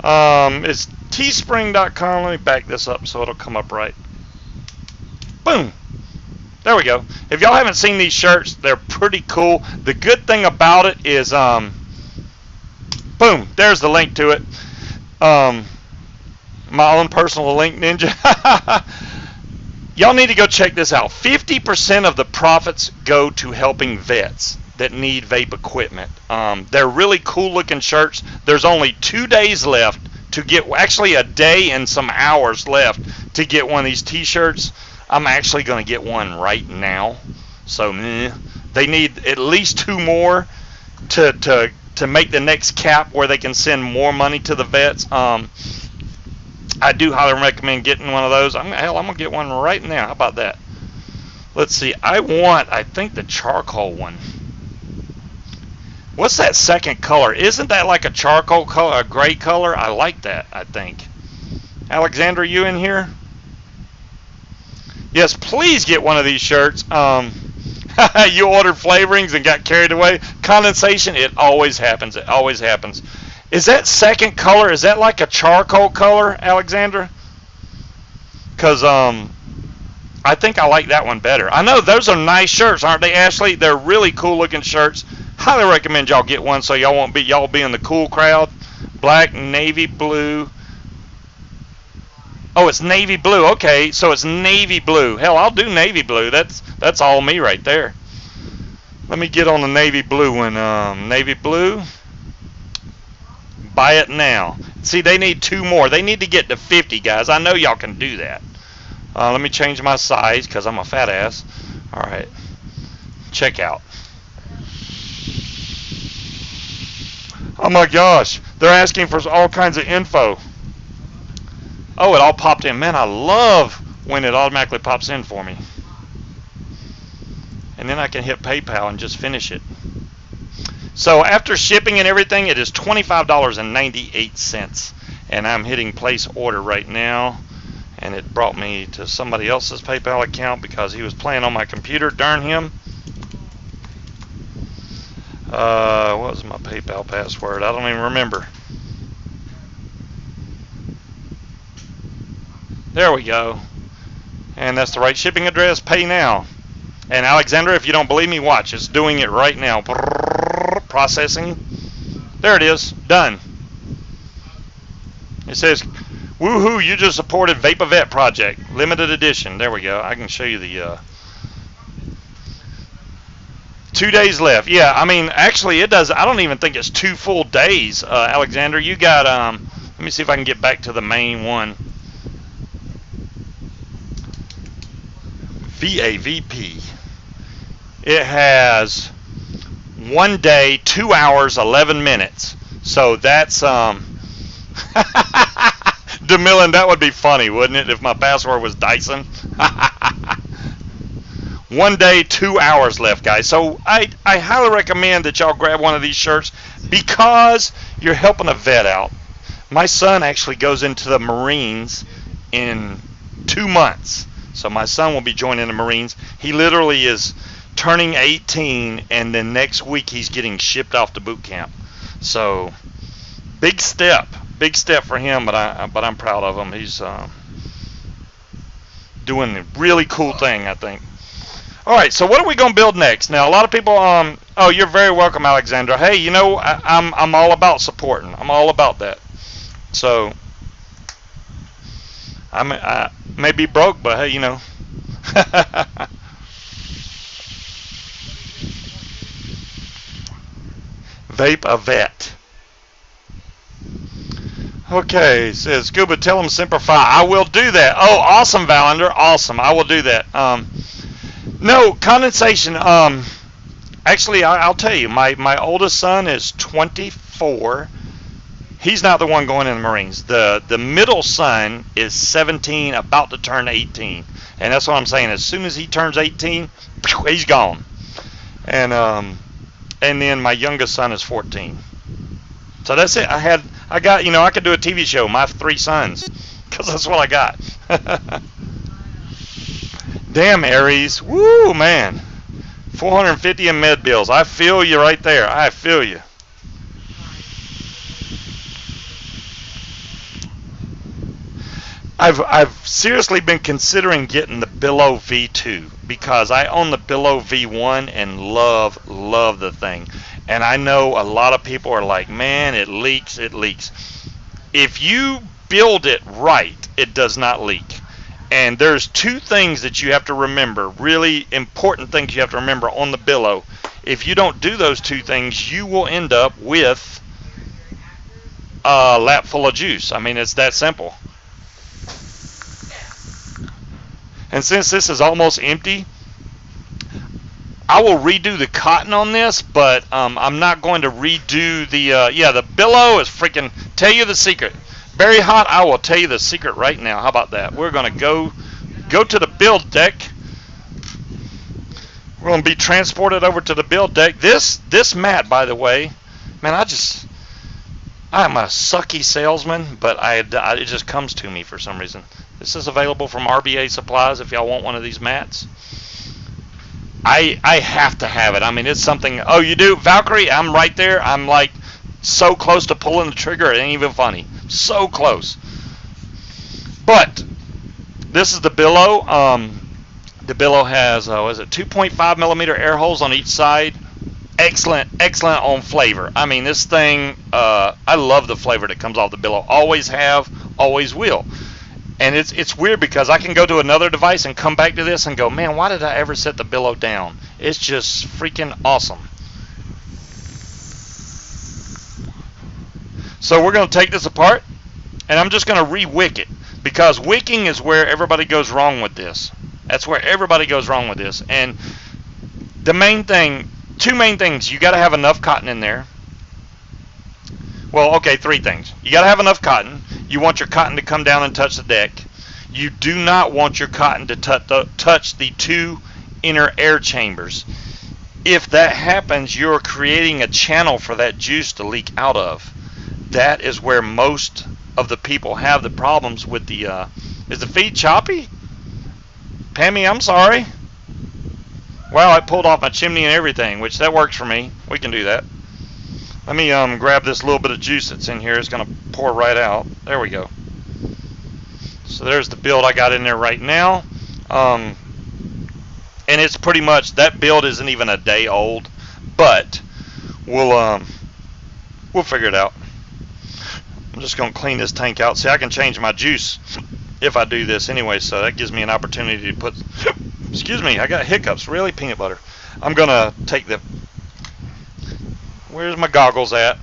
It's teespring.com. Let me back this up so it'll come up right. Boom. There we go. If y'all haven't seen these shirts, they're pretty cool. The good thing about it is, boom, there's the link to it. My own personal link ninja. Y'all need to go check this out. 50% of the profits go to helping vets that need vape equipment. They're really cool looking shirts. There's only 2 days left to get, actually a day and some hours left to get one of these t-shirts. I'm actually going to get one right now. So they need at least 2 more to make the next cap where they can send more money to the vets. I do highly recommend getting one of those. I'm going to get one right now. How about that? Let's see. I think the charcoal one. What's that second color? Isn't that like a charcoal color, a gray color? I like that, I think. Alexandra, you in here? Yes, please get one of these shirts. You ordered flavorings and got carried away. Condensation, it always happens. It always happens. Is that second color, is that like a charcoal color, Alexandra? Because I think I like that one better. I know those are nice shirts, aren't they, Ashley? They're really cool looking shirts. Highly recommend y'all get one so y'all won't be in the cool crowd. Black, navy blue. Oh, it's navy blue. Okay, so it's navy blue. Hell, I'll do navy blue. That's all me right there. Let me get on the navy blue one. Navy blue. Buy it now. See, they need 2 more. They need to get to 50, guys. I know y'all can do that. Let me change my size because I'm a fat ass. All right. Check out. Oh my gosh. They're asking for all kinds of info. Oh, it all popped in. Man, I love when it automatically pops in for me. And then I can hit PayPal and just finish it. So after shipping and everything, it is $25.98. And I'm hitting place order right now. And it brought me to somebody else's PayPal account because he was playing on my computer. Darn him. What was my PayPal password? I don't even remember. There we go. And that's the right shipping address. Pay now. And Alexandra, if you don't believe me, watch. It's doing it right now. Processing. There it is. Done. It says, woohoo, you just supported VaporVet project. Limited edition. There we go. I can show you the 2 days left. Yeah, I mean, actually, it does. I don't even think it's 2 full days. Alexander, you got, let me see if I can get back to the main one. VAVP. It has 1 day, 2 hours, 11 minutes. So that's, DeMillan, that would be funny, wouldn't it, if my password was Dyson? 1 day, 2 hours left, guys. So I highly recommend that y'all grab one of these shirts because you're helping a vet out. My son actually goes into the Marines in 2 months. So my son will be joining the Marines. He literally is turning 18, and then next week he's getting shipped off to boot camp. So big step for him. But I'm proud of him. He's doing a really cool thing, I think. All right, so what are we gonna build next? Now a lot of people, oh, you're very welcome, Alexandra. Hey, you know, I'm all about supporting. I'm all about that. So I may be broke, but hey, you know. Vape a vet. Okay, says Scuba, tell them simplify. I will do that. Oh, awesome, Valander. Awesome. I will do that. No, condensation. Actually, I'll tell you, my oldest son is 24. He's not the one going in the Marines. The middle son is 17, about to turn 18. And that's what I'm saying. As soon as he turns 18, he's gone. And then my youngest son is 14. So that's it. I got, you know, I could do a TV show, My 3 Sons, because that's what I got. Damn, Aries. Woo, man. 450 in med bills. I feel you right there. I feel you. I've seriously been considering getting the Billow V2 because I own the Billow V1 and love the thing. And I know a lot of people are like, man, it leaks, it leaks. If you build it right, it does not leak. And there's 2 things that you have to remember, really important things you have to remember on the Billow. If you don't do those 2 things, you will end up with a lap full of juice. I mean, it's that simple. And since this is almost empty, I will redo the cotton on this, but I'm not going to redo the, yeah, the Billow is freaking, tell you the secret. Very hot, I will tell you the secret right now. How about that? We're going to go to the build deck. We're going to be transported over to the build deck. This mat, by the way, man, I'm a sucky salesman, but it just comes to me for some reason. This is available from RBA Supplies if y'all want one of these mats. I have to have it. I mean, it's something. Oh, you do? Valkyrie, I'm right there. I'm like so close to pulling the trigger, it ain't even funny. So close. But this is the Billow. The Billow has, is it 2.5 millimeter air holes on each side. excellent on flavor. I mean, this thing, I love the flavor that comes off the Billow. Always have, always will. And it's weird because I can go to another device and come back to this and go, man, why did I ever set the Billow down? It's just freaking awesome. So we're going to take this apart, and I'm just going to re-wick it, because wicking is where everybody goes wrong with this. That's where everybody goes wrong with this. And the main thing, two main things, you got to have enough cotton in there. Well, okay, three things. You got to have enough cotton. You want your cotton to come down and touch the deck. You do not want your cotton to touch the two inner air chambers. If that happens, you're creating a channel for that juice to leak out of. That is where most of the people have the problems with the, is the feed choppy? Pammy, I'm sorry. Wow, I pulled off my chimney and everything, which that works for me. We can do that. Let me grab this little bit of juice that's in here. It's going to pour right out. There we go. So there's the build I got in there right now. And it's pretty much, that build isn't even a day old, but we'll figure it out. I'm just going to clean this tank out. See, I can change my juice if I do this anyway, so that gives me an opportunity to put, excuse me, I got hiccups. Really? Peanut butter. I'm going to take the, where's my goggles at?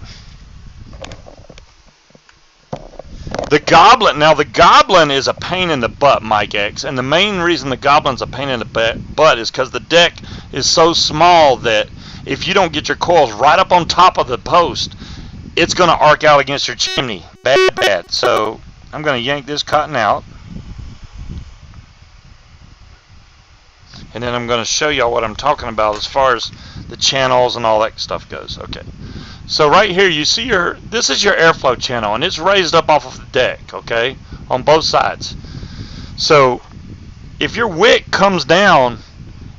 The Goblin, now the Goblin is a pain in the butt, Mike X, and the main reason the Goblin's a pain in the butt is because the deck is so small that if you don't get your coils right up on top of the post, it's going to arc out against your chimney. Bad. So I'm going to yank this cotton out. And then I'm going to show y'all what I'm talking about as far as the channels and all that stuff goes. Okay. So right here you see this is your airflow channel, and it's raised up off of the deck, okay, on both sides. So if your wick comes down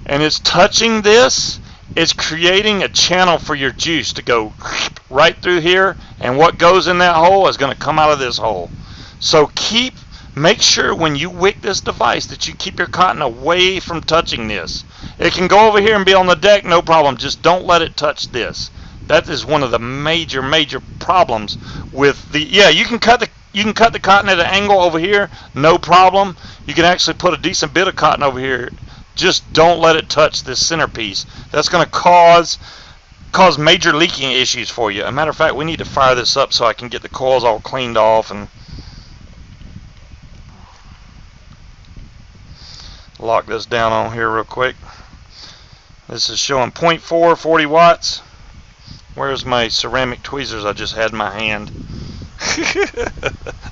and it's touching this, it's creating a channel for your juice to go right through here, and what goes in that hole is going to come out of this hole. So make sure when you wick this device that you keep your cotton away from touching this. It can go over here and be on the deck, no problem. Just don't let it touch this. That is one of the major problems with the, yeah, you can cut the cotton at an angle over here, no problem. You can actually put a decent bit of cotton over here. Just don't let it touch this centerpiece. That's going to cause major leaking issues for you. As a matter of fact, we need to fire this up so I can get the coils all cleaned off and lock this down on here real quick. This is showing 0.4, 40 watts. Where's my ceramic tweezers I just had in my hand?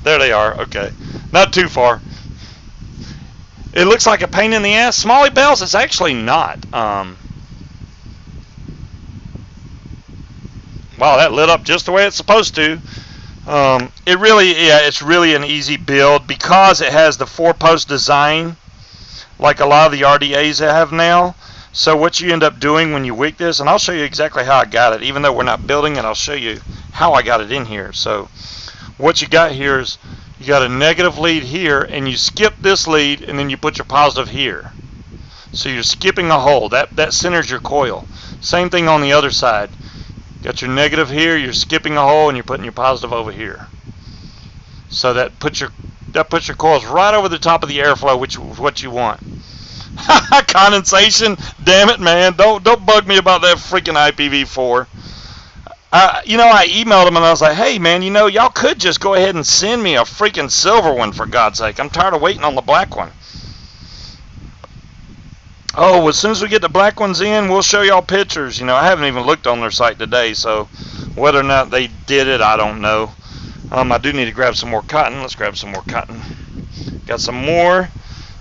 There they are. Okay. Not too far. It looks like a pain in the ass. Smalley Bells, it's actually not. Wow, that lit up just the way it's supposed to. It's really an easy build because it has the 4-post design like a lot of the RDAs have now. So what you end up doing when you wick this, and I'll show you exactly how I got it, even though we're not building it, I'll show you how I got it in here. So what you got here is you got a negative lead here, and you skip this lead, and then you put your positive here. So you're skipping a hole. That centers your coil. Same thing on the other side. Got your negative here, you're skipping a hole, and you're putting your positive over here. So that puts your coils right over the top of the airflow, which is what you want. Condensation, damn it, man! Don't bug me about that freaking IPv4. I emailed them and I was like, hey, man, y'all could just go ahead and send me a freaking silver one, for God's sake. I'm tired of waiting on the black one. Oh, as soon as we get the black ones in, we'll show y'all pictures. I haven't even looked on their site today, so whether or not they did it, I don't know. I do need to grab some more cotton. Let's grab some more cotton. Got some more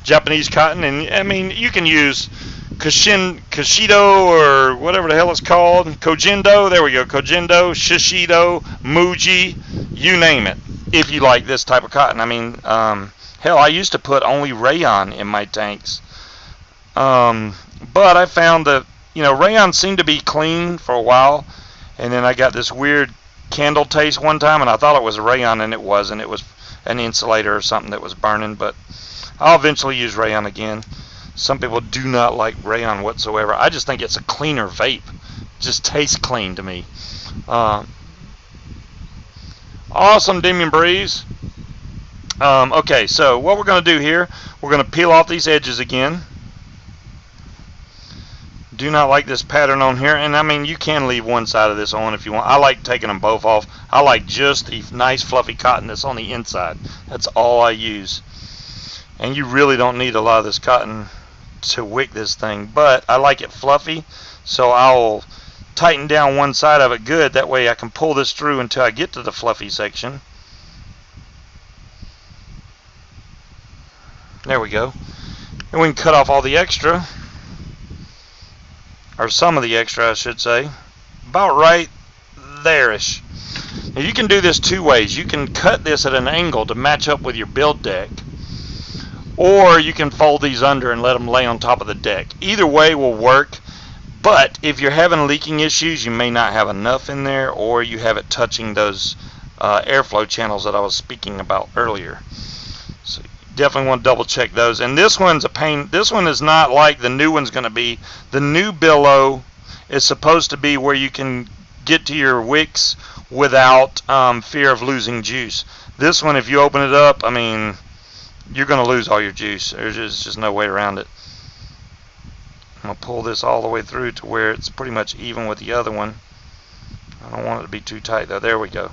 Japanese cotton, and I mean, you can use Kashido or whatever the hell it's called, Kojindo, there we go, Kojindo, Shishido, Muji, you name it, if you like this type of cotton. I mean, hell, I used to put only rayon in my tanks, but I found that, rayon seemed to be clean for a while, and then I got this weird candle taste one time, and I thought it was rayon, and it wasn't. It was an insulator or something that was burning, but I'll eventually use rayon again. Some people do not like rayon whatsoever. I just think it's a cleaner vape. just tastes clean to me. Awesome, Demian Breeze. Okay, so what we're going to do here, we're going to peel off these edges again. Do not like this pattern on here, and I mean, you can leave one side of this on if you want. I like taking them both off. I like just the nice fluffy cotton that's on the inside. That's all I use. And you really don't need a lot of this cotton to wick this thing, but I like it fluffy, so I'll tighten down one side of it good. That way I can pull this through until I get to the fluffy section. There we go. And we can cut off all the extra, or some of the extra I should say, about right there-ish. Now you can do this two ways. You can cut this at an angle to match up with your build deck, or you can fold these under and let them lay on top of the deck. Either way will work, but if you're having leaking issues, you may not have enough in there, or you have it touching those airflow channels that I was speaking about earlier. So definitely want to double check those. And this one's a pain. This one is not like the new one's going to be. The new Billow is supposed to be where you can get to your wicks without fear of losing juice. This one, if you open it up, I mean, you're going to lose all your juice. There's just no way around it. I'm going to pull this all the way through to where it's pretty much even with the other one. I don't want it to be too tight though. There we go.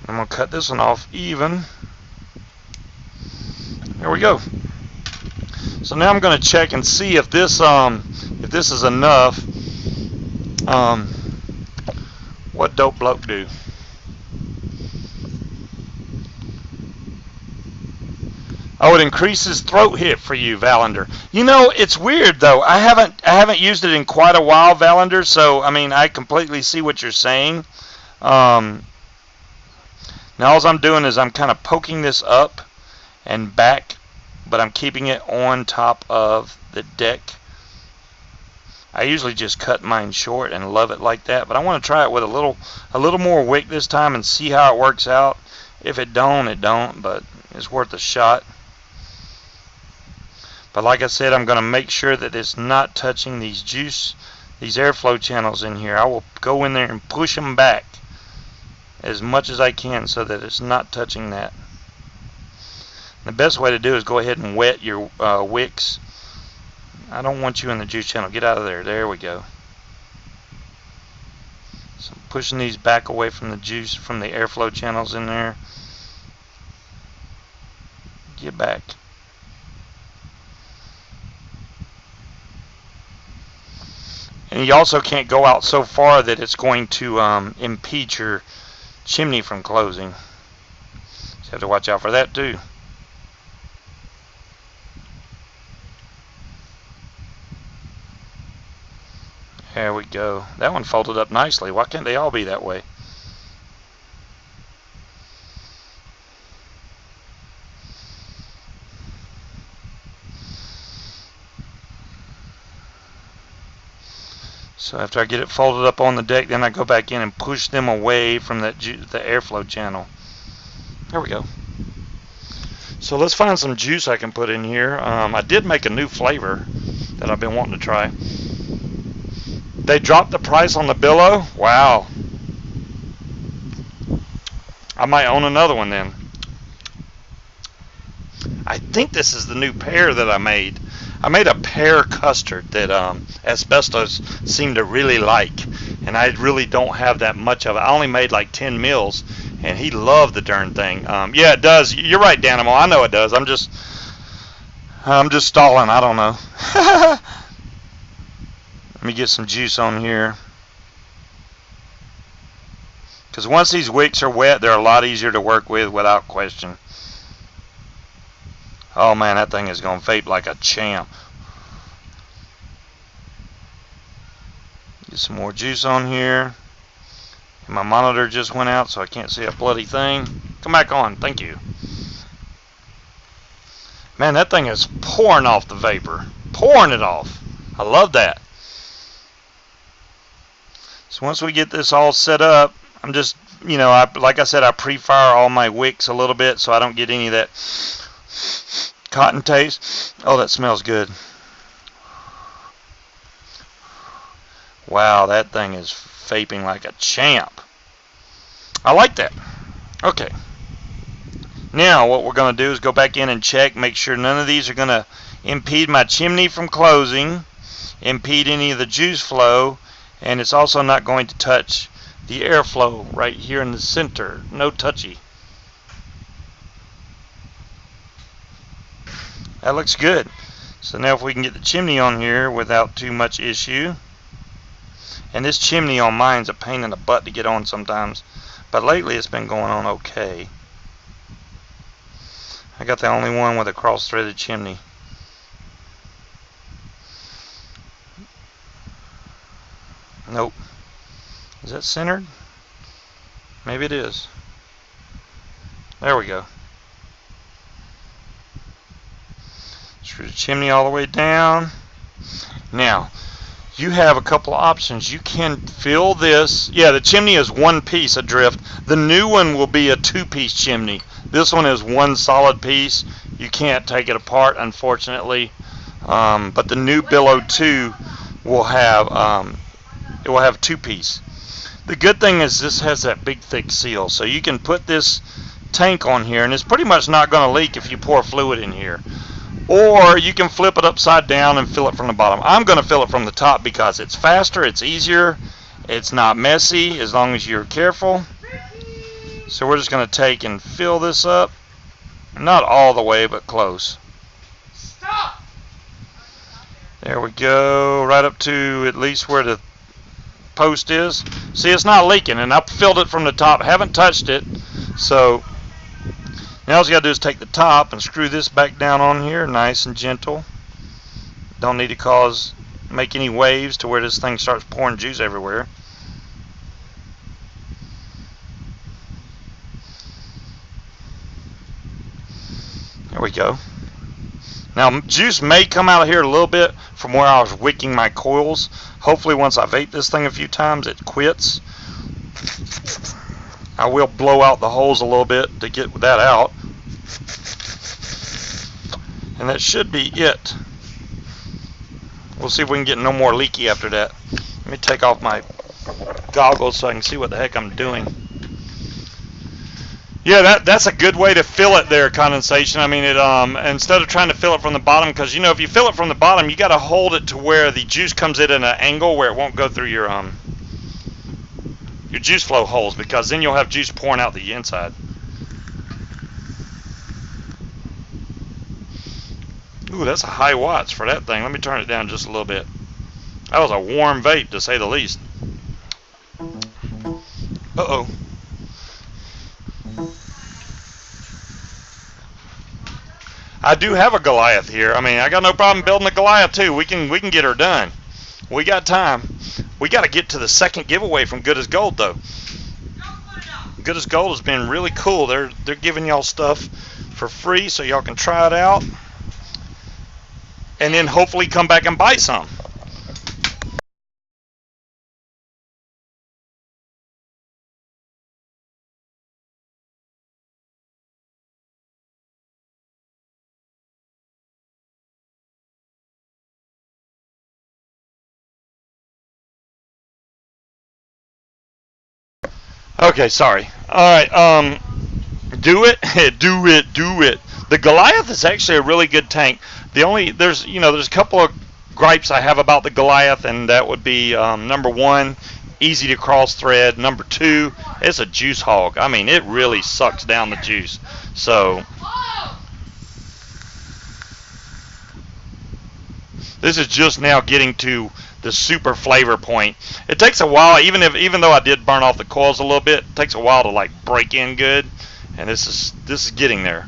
I'm going to cut this one off even. There we go. So now I'm going to check and see if this is enough. What Dope Bloke do? Oh, it increases throat hit for you, Valander. You know, it's weird though. I haven't used it in quite a while, Valander. So I mean, I completely see what you're saying. Now all I'm doing is I'm kind of poking this up and back, but I'm keeping it on top of the deck. I usually just cut mine short and love it like that, but I want to try it with a little more wick this time and see how it works out. If it don't, it don't, but it's worth a shot. But like I said, I'm going to make sure that it's not touching these airflow channels in here. I will go in there and push them back as much as I can so that it's not touching that. The best way to do is go ahead and wet your wicks. I don't want you in the juice channel. Get out of there. There we go. So I'm pushing these back away from the juice, from the airflow channels in there. Get back. And you also can't go out so far that it's going to impede your chimney from closing. So you have to watch out for that too. There we go. That one folded up nicely. Why can't they all be that way? So after I get it folded up on the deck, then I go back in and push them away from the airflow channel. There we go. So let's find some juice I can put in here. I did make a new flavor that I've been wanting to try. They dropped the price on the Billow. Wow. I might own another one then. I think this is the new pear that I made. I made a pear custard that Asbestos seemed to really like, and I really don't have that much of it. I only made like 10 mils, and he loved the darn thing. Yeah, it does. You're right, Danimal. I know it does. I'm just stalling. I don't know. Let me get some juice on here, because once these wicks are wet, they're a lot easier to work with without question. Oh man, that thing is going to vape like a champ. Get some more juice on here. And my monitor just went out, so I can't see a bloody thing. Come back on, thank you. Man, that thing is pouring off the vapor. Pouring it off. I love that. So once we get this all set up, I'm just, you know, like I said, I pre-fire all my wicks a little bit so I don't get any of that cotton taste. Oh, that smells good. Wow, that thing is vaping like a champ. I like that. Okay. Now what we're going to do is go back in and check, make sure none of these are going to impede my chimney from closing, impede any of the juice flow, and it's also not going to touch the airflow right here in the center. No touchy. That looks good. So now if we can get the chimney on here without too much issue. And this chimney on mine's a pain in the butt to get on sometimes, but lately it's been going on okay. I got the only one with a cross-threaded chimney. Nope. Is that centered? Maybe it is. There we go. Screw the chimney all the way down. Now, you have a couple of options. You can fill this. Yeah, the chimney is one piece adrift. The new one will be a two-piece chimney. This one is one solid piece. You can't take it apart, unfortunately. But the new Billow 2 will have it will have two-piece. The good thing is this has that big thick seal, so you can put this tank on here, and it's pretty much not going to leak if you pour fluid in here. Or you can flip it upside down and fill it from the bottom. I'm going to fill it from the top because it's faster, it's easier, it's not messy as long as you're careful. So we're just going to take and fill this up. Not all the way, but close. Stop! There we go, right up to at least where the post is. See, it's not leaking, and I filled it from the top, haven't touched it. So now all you got to do is take the top and screw this back down on here, nice and gentle. Don't need to make any waves to where this thing starts pouring juice everywhere. There we go. Now juice may come out of here a little bit from where I was wicking my coils. Hopefully once I vape this thing a few times it quits. I will blow out the holes a little bit to get that out. And that should be it. We'll see if we can get no more leaky after that. Let me take off my goggles so I can see what the heck I'm doing. Yeah, that's a good way to fill it there, condensation. I mean, instead of trying to fill it from the bottom, because you know if you fill it from the bottom, you got to hold it to where the juice comes in at an angle where it won't go through your juice flow holes, because then you'll have juice pouring out the inside. Ooh, that's a high watts for that thing. Let me turn it down just a little bit. That was a warm vape, to say the least. Uh-oh. I do have a Goliath here. I mean, I got no problem building a Goliath too. We can get her done. We got time. We got to get to the second giveaway from Good as Gold though. Good as Gold has been really cool. They're giving y'all stuff for free so y'all can try it out, and then hopefully come back and buy some. Okay, sorry. Alright, do it. do it. The Goliath is actually a really good tank. There's a couple of gripes I have about the Goliath, and that would be number one, easy to cross thread. Number two, it's a juice hog. I mean, it really sucks down the juice. So this is just now getting to the super flavor point. It takes a while, even though I did burn off the coils a little bit, it takes a while to like break in good, and this is getting there.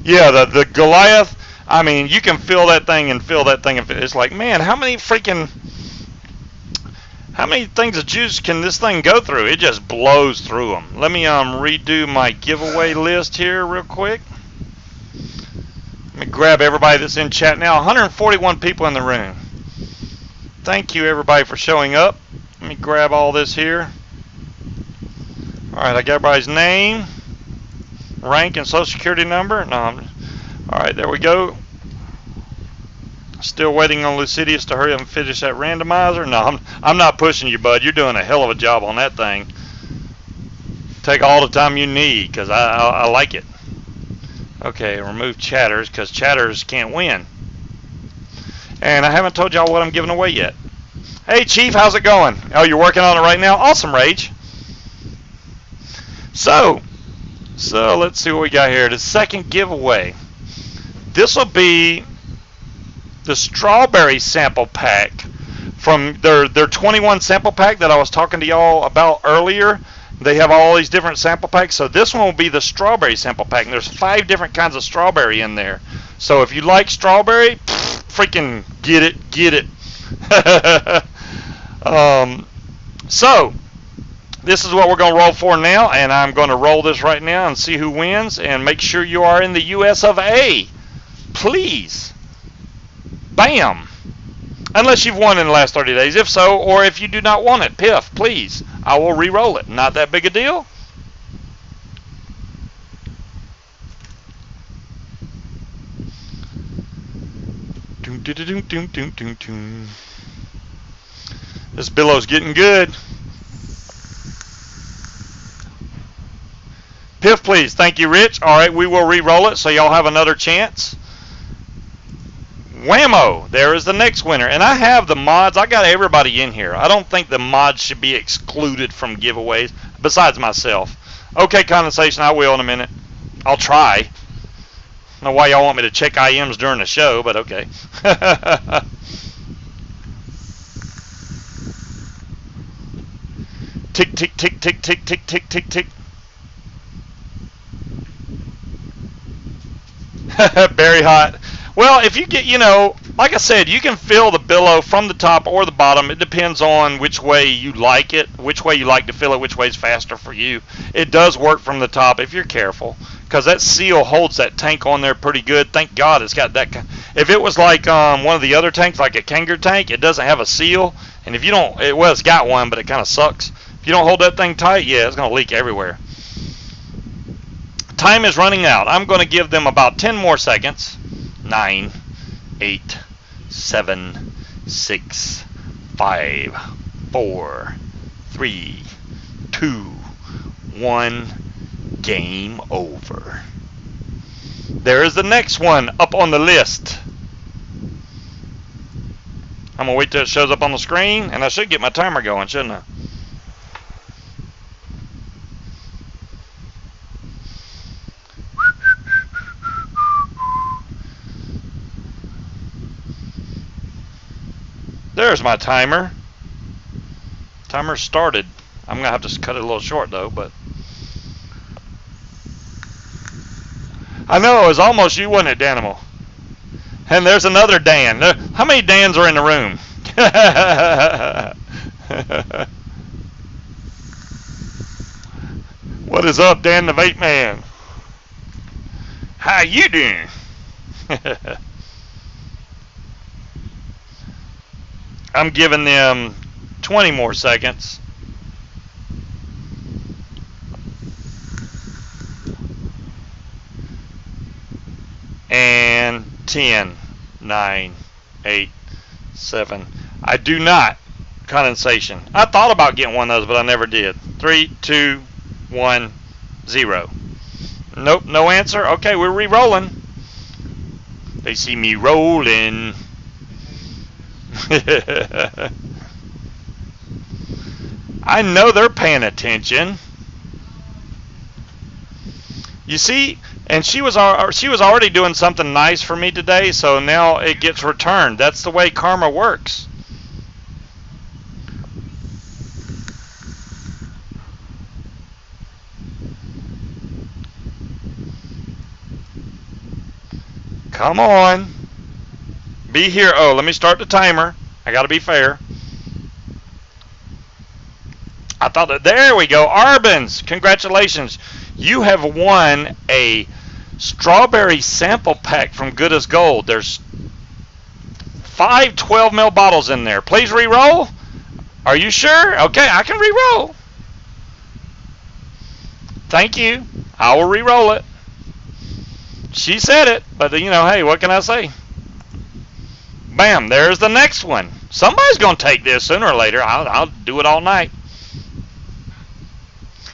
Yeah, the Goliath, I mean, you can fill that thing and fill that thing, and it's like, man, how many things of juice can this thing go through? It just blows through them. Let me redo my giveaway list here real quick. Let me grab everybody that's in chat now. 141 people in the room. Thank you everybody for showing up. Let me grab all this here. Alright, I got everybody's name, rank, and social security number. Alright, there we go. Still waiting on Lucidius to hurry up and finish that randomizer. No, I'm not pushing you, bud. You're doing a hell of a job on that thing. Take all the time you need, because I like it. Okay, remove chatters, because chatters can't win. And I haven't told y'all what I'm giving away yet. Hey, Chief, how's it going? Oh, you're working on it right now? Awesome, Rage. So let's see what we got here. The second giveaway. This will be the strawberry sample pack from their 21 sample pack that I was talking to y'all about earlier. They have all these different sample packs. So this one will be the strawberry sample pack. And there's 5 different kinds of strawberry in there. So if you like strawberry, freaking get it. So this is what we're going to roll for now, and I'm going to roll this right now and see who wins, and make sure you are in the US of A, please. Bam. Unless you've won in the last 30 days. If so, or if you do not want it, piff, please, I will re-roll it. Not that big a deal. This Billow's getting good. Piff, please. Thank you, Rich. All right, we will re-roll it, so y'all have another chance. Whammo! There is the next winner. And I have the mods. I got everybody in here. I don't think the mods should be excluded from giveaways, besides myself. Okay, condensation, I will in a minute. I'll try. I don't know why y'all want me to check IMs during the show, but okay. Tick, tick, tick, tick, tick, tick, tick, tick, tick. Very hot. Well, if you get, like I said, you can fill the billow from the top or the bottom. It depends on which way you like it, which way you like to fill it, which way is faster for you. It does work from the top if you're careful, because that seal holds that tank on there pretty good. Thank God it's got that. If it was like one of the other tanks, like a Kanger tank, it doesn't have a seal. And if you don't, well, it's got one, but it kind of sucks. If you don't hold that thing tight, yeah, it's going to leak everywhere. Time is running out. I'm going to give them about 10 more seconds. 9, 8, 7, 6, 5, 4, 3, 2, 1. Game over. There is the next one up on the list. I'm going to wait till it shows up on the screen, and I should get my timer going, shouldn't I? There's my timer. Timer started. I'm going to have to cut it a little short, though, but I know, it was almost you, wasn't it, Danimal? And there's another Dan. How many Dans are in the room? What is up, Dan the Vape Man? How you doing? I'm giving them 20 more seconds. And 10, 9, 8, 7. I do not. Condensation. I thought about getting one of those, but I never did. 3, 2, 1, 0. Nope, no answer. Okay, we're re-rolling. They see me rolling. I know they're paying attention. You see, and she was already doing something nice for me today, so now it gets returned. That's the way karma works. Come on. Be here. Oh, let me start the timer. I got to be fair. I thought that, there we go. Arbans, congratulations. You have won a strawberry sample pack from Good as Gold. There's 5 12 ml bottles in there. Please re-roll. Are you sure? Okay, I can re-roll. Thank you. I will re-roll it. She said it, but hey, what can I say? Bam, there's the next one. Somebody's going to take this sooner or later. I'll do it all night.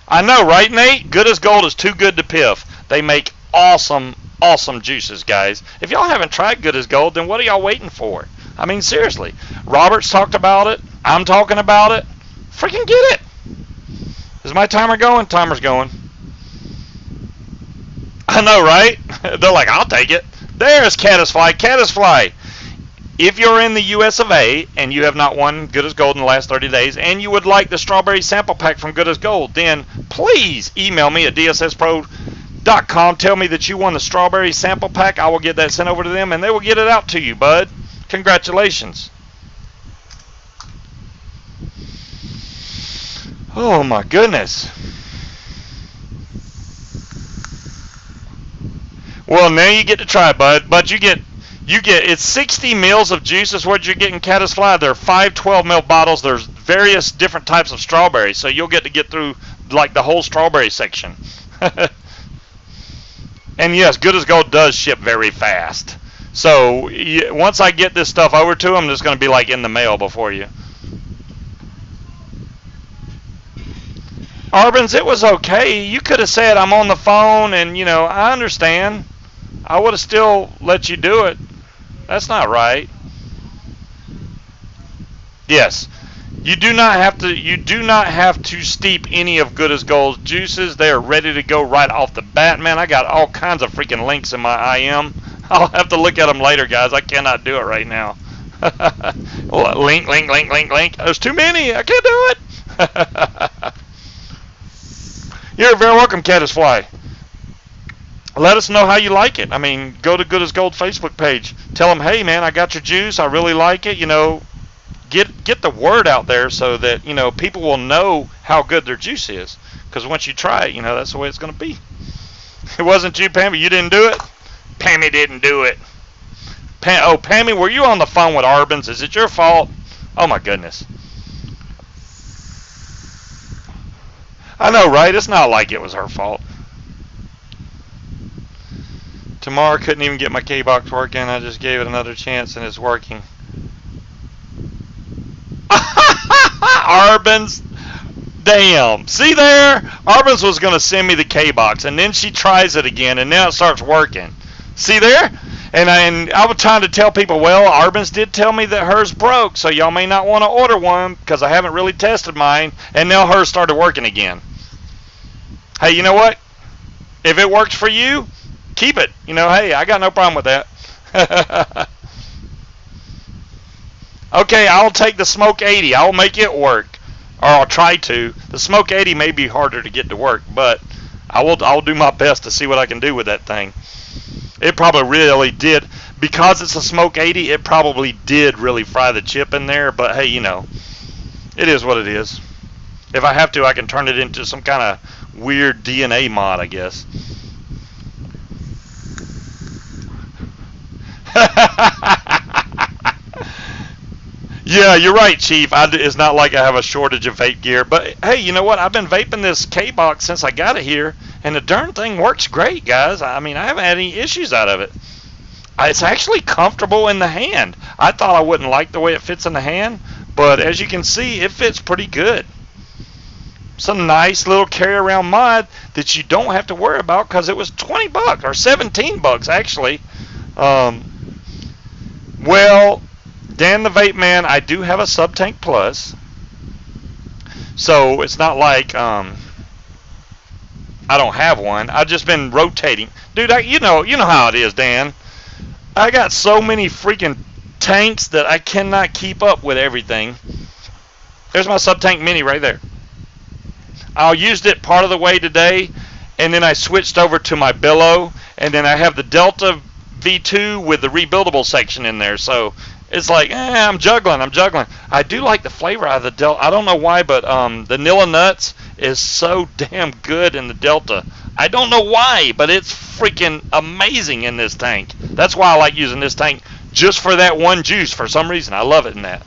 I know, right, Nate? Good as Gold is too good to piff. They make awesome, awesome juices, guys. If y'all haven't tried Good as Gold, then what are y'all waiting for? I mean, seriously. Robert's talked about it. I'm talking about it. Freaking get it. Is my timer going? Timer's going. I know, right? They're like, I'll take it. There's Caddisfly. Caddisfly. If you're in the US of A and you have not won Good as Gold in the last 30 days and you would like the strawberry sample pack from Good as Gold, then please email me at dsspro.com. Tell me that you won the strawberry sample pack. I will get that sent over to them and they will get it out to you, bud. Congratulations. Oh my goodness. Well, now you get to try, bud. But you get it's 60 mils of juice is what you're getting, Caddisfly. There are 5 12 ml bottles. There's various different types of strawberries, so you'll get to get through like the whole strawberry section. And yes, Good as Gold does ship very fast. So once I get this stuff over to them, it's going to be like in the mail before you. Arbans, it was okay. You could have said I'm on the phone, and you know I understand. I would have still let you do it. That's not right. Yes, you do not have to. You do not have to steep any of Good as Gold's juices. They are ready to go right off the bat, man. I got all kinds of freaking links in my IM. I'll have to look at them later, guys. I cannot do it right now. Link, link, link, link, link. There's too many. I can't do it. You're very welcome, Caddisfly. Let us know how you like it. I mean, go to Good as Gold Facebook page. Tell them, hey, man, I got your juice. I really like it. You know, get the word out there so that, you know, people will know how good their juice is. Because once you try it, you know, that's the way it's going to be. It wasn't you, Pammy. You didn't do it? Pammy didn't do it. Pammy, were you on the phone with Arbans? Is it your fault? Oh, my goodness. I know, right? It's not like it was her fault. Tomorrow I couldn't even get my K-Box working. I just gave it another chance and it's working. Arbans. Damn. See there? Arbans was going to send me the K-Box and then she tries it again and now it starts working. See there? And I was trying to tell people, well, Arbans did tell me that hers broke, so y'all may not want to order one because I haven't really tested mine, and now hers started working again. Hey, you know what? If it works for you, keep it. You know, hey, I got no problem with that. Okay, I'll take the Smoke 80. I'll make it work, or I'll try to. The Smoke 80 may be harder to get to work, but I'll do my best to see what I can do with that thing. It probably really did, because it's a Smoke 80, it probably did really fry the chip in there, but hey, you know, it is what it is. If I have to, I can turn it into some kind of weird DNA mod, I guess. Yeah, you're right, Chief. It's not like I have a shortage of vape gear. But, hey, you know what? I've been vaping this K-Box since I got it here, and the darn thing works great, guys. I mean, I haven't had any issues out of it. It's actually comfortable in the hand. I thought I wouldn't like the way it fits in the hand, but as you can see, it fits pretty good. Some nice little carry-around mod that you don't have to worry about because it was 20 bucks, or 17 bucks, actually. Well, Dan the Vape Man, I do have a Sub-Tank Plus, so it's not like I don't have one. I've just been rotating. Dude, you know how it is, Dan. I got so many freaking tanks that I cannot keep up with everything. There's my Sub-Tank Mini right there. I used it part of the way today, and then I switched over to my Billow, and then I have the Delta V2 with the rebuildable section in there, so it's like, I'm juggling. I do like the flavor out of the Delta. I don't know why, but the Vanilla Nuts is so damn good in the Delta. I don't know why, but it's freaking amazing in this tank. That's why I like using this tank, just for that one juice for some reason. I love it in that.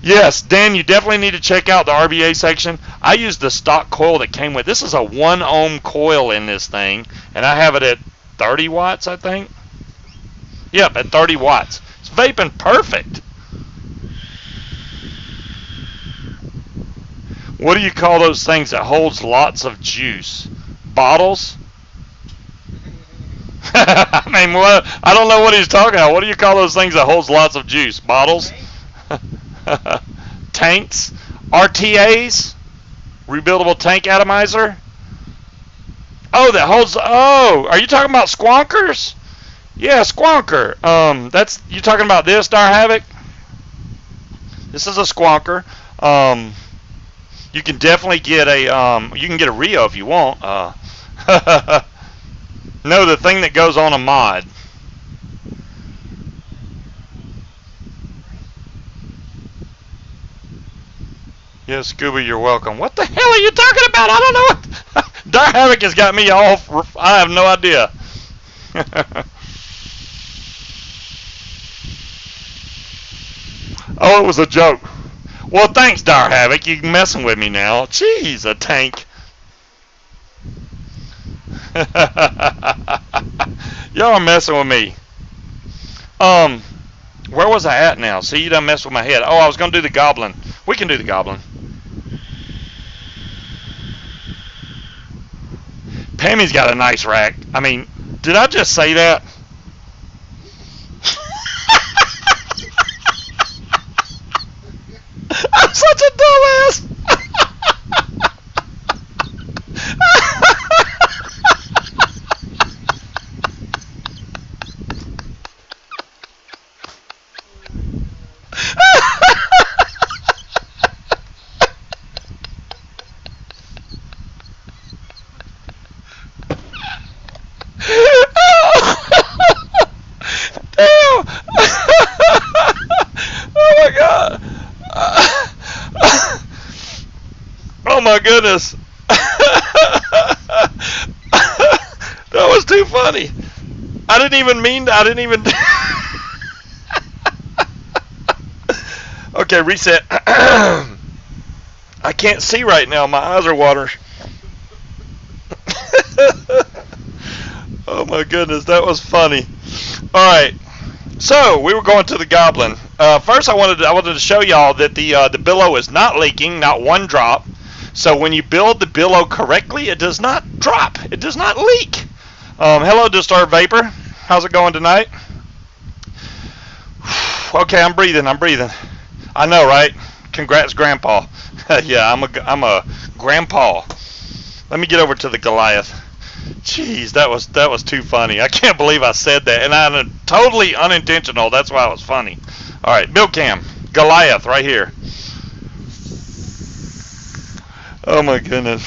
Yes, Dan, you definitely need to check out the RBA section. I used the stock coil that came with. This is a 1 ohm coil in this thing, and I have it at 30 watts, I think. Yep, at 30 watts. It's vaping perfect. What do you call those things that holds lots of juice? Bottles? I mean, what? I don't know what he's talking about. What do you call those things that holds lots of juice? Bottles? Tanks? RTAs? Rebuildable tank atomizer? Oh, that holds. Oh, are you talking about Squonkers? Yeah, Squonker. That's you talking about this, Dar Havoc? This is a Squonker. You can definitely get a you can get a Rio if you want. No, the thing that goes on a mod. Yes, Scuba, you're welcome. What the hell are you talking about? I don't know what. Dar Havoc has got me off. I have no idea. Oh, it was a joke. Well, thanks, Dar Havoc. You're messing with me now. Jeez, a tank. Y'all are messing with me. Where was I at now? See, you done messed with my head. Oh, I was going to do the goblin. We can do the goblin. Pammy's got a nice rack. I mean, did I just say that? I'm such a dumbass. Damn. Oh my God. Oh my goodness. That was too funny. I didn't even mean I didn't even Okay, reset. I can't see right now. My eyes are watering. Oh my goodness, that was funny. All right. So, we were going to the goblin. First I wanted to show y'all that the billow is not leaking, not one drop. So when you build the billow correctly, it does not drop. It does not leak. Hello, Disturbed Vapor. How's it going tonight? Okay, I'm breathing. I know, right? Congrats, Grandpa. Yeah, I'm a grandpa. Let me get over to the Goliath. Jeez, that was too funny. I can't believe I said that, and I'm totally unintentional. That's why it was funny. All right, build cam, Goliath, right here. Oh my goodness.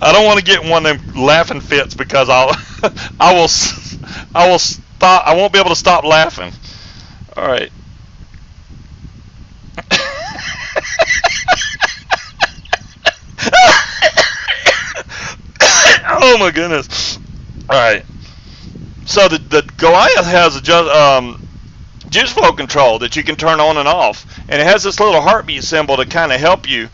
I don't want to get one of them laughing fits because I will stop. I won't be able to stop laughing. All right. Oh my goodness. Alright. So the Goliath has a juice flow control that you can turn on and off. And it has this little heartbeat symbol to kind of help you.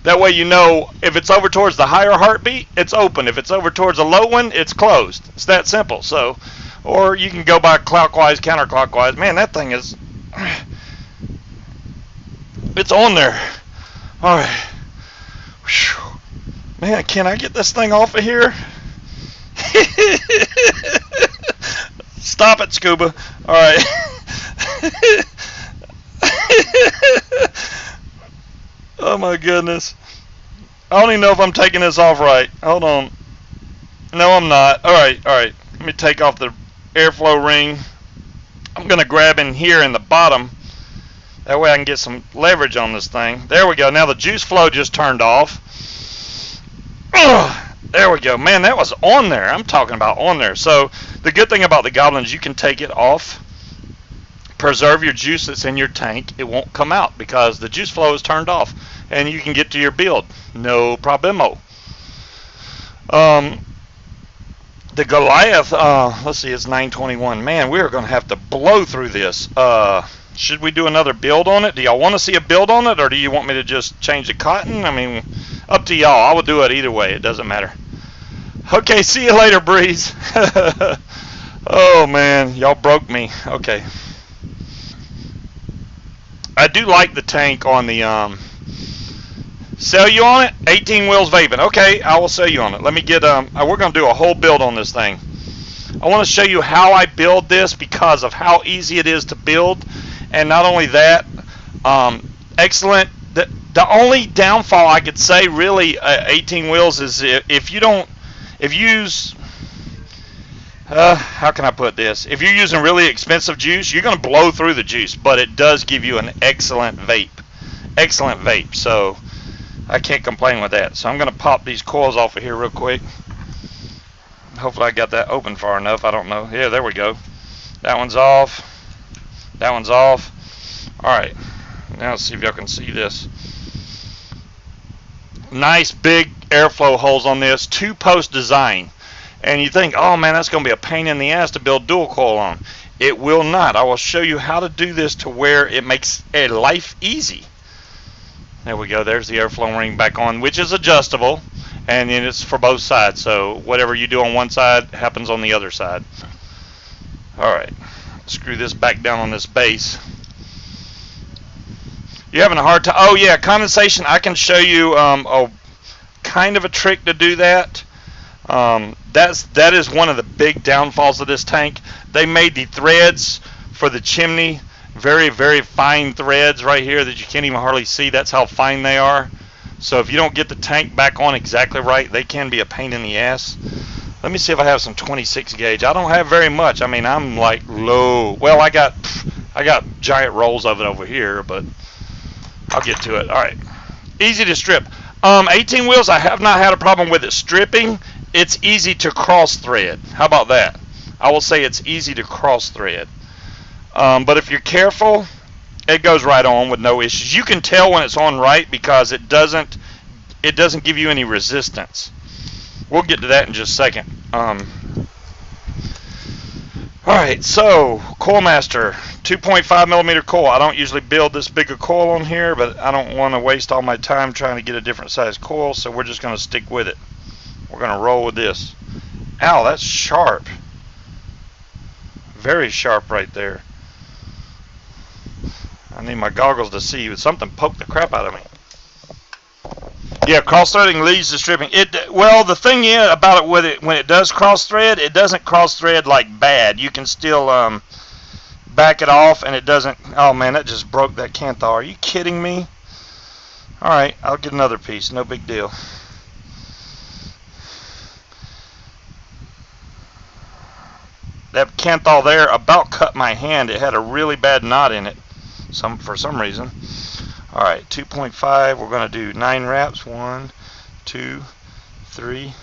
That way you know if it's over towards the higher heartbeat, it's open. If it's over towards the low one, it's closed. It's that simple. So, or you can go by clockwise, counterclockwise. Man, that thing is... It's on there. Alright. Man, can I get this thing off of here? Stop it, Scuba. Alright. Oh my goodness. I don't even know if I'm taking this off right. Hold on. No, I'm not. Alright. Let me take off the airflow ring. I'm going to grab in here in the bottom. That way I can get some leverage on this thing. There we go. Now the juice flow just turned off. There we go. Man, that was on there. I'm talking about on there. So the good thing about the Goblin is you can take it off, preserve your juice that's in your tank. It won't come out because the juice flow is turned off, and you can get to your build. No problemo. The Goliath, let's see, it's 921. Man, we are going to have to blow through this. Should we do another build on it? Do y'all want to see a build on it, or do you want me to just change the cotton? I mean, up to y'all. I will do it either way. It doesn't matter. Okay, see you later, Breeze. Oh man, y'all broke me. Okay. I do like the tank on the sell you on it. 18 wheels vaping. Okay, I will sell you on it. Let me get we're gonna do a whole build on this thing. I want to show you how I build this because of how easy it is to build, and not only that, excellent. The only downfall I could say really 18 wheels is if you use how can I put this? If you're using really expensive juice, you're going to blow through the juice, but it does give you an excellent vape. Excellent vape. So I can't complain with that. So I'm going to pop these coils off of here real quick. Hopefully I got that open far enough. I don't know. Yeah, there we go. That one's off. That one's off. All right. Now let's see if y'all can see this. Nice big airflow holes on this. 2-post design. And you think, oh man, that's going to be a pain in the ass to build dual coil on. It will not. I will show you how to do this to where it makes life easy. There we go. There's the airflow ring back on, which is adjustable. And then it's for both sides. So whatever you do on one side happens on the other side. Alright. Screw this back down on this base. You're having a hard time. Oh yeah, condensation. I can show you a kind of a trick to do that. That is one of the big downfalls of this tank. They made the threads for the chimney very, very fine threads right here that you can't even hardly see. That's how fine they are. So if you don't get the tank back on exactly right, they can be a pain in the ass. Let me see if I have some 26 gauge. I don't have very much. I mean, I'm like low. Well, I got giant rolls of it over here, but I'll get to it. All right, easy to strip. 18 wheels, I have not had a problem with it stripping. It's easy to cross thread. How about that? I will say it's easy to cross thread. But if you're careful, it goes right on with no issues. You can tell when it's on right because it doesn't give you any resistance. We'll get to that in just a second. Alright, so coil master, 2.5 millimeter coil. I don't usually build this big a coil on here, but I don't want to waste all my time trying to get a different size coil, so we're just going to stick with it. We're going to roll with this. Ow, that's sharp. Very sharp right there. I need my goggles to see. Something poked the crap out of me. Yeah, cross-threading leads to stripping. Well, the thing is about it, with it, when it does cross-thread, it doesn't cross-thread like bad. You can still back it off, and it doesn't. Oh man, that just broke that Kanthal. Are you kidding me? All right, I'll get another piece. No big deal. That Kanthal there about cut my hand. It had a really bad knot in it, for some reason. All right, 2.5. We're going to do 9 wraps. 1, 2, 3,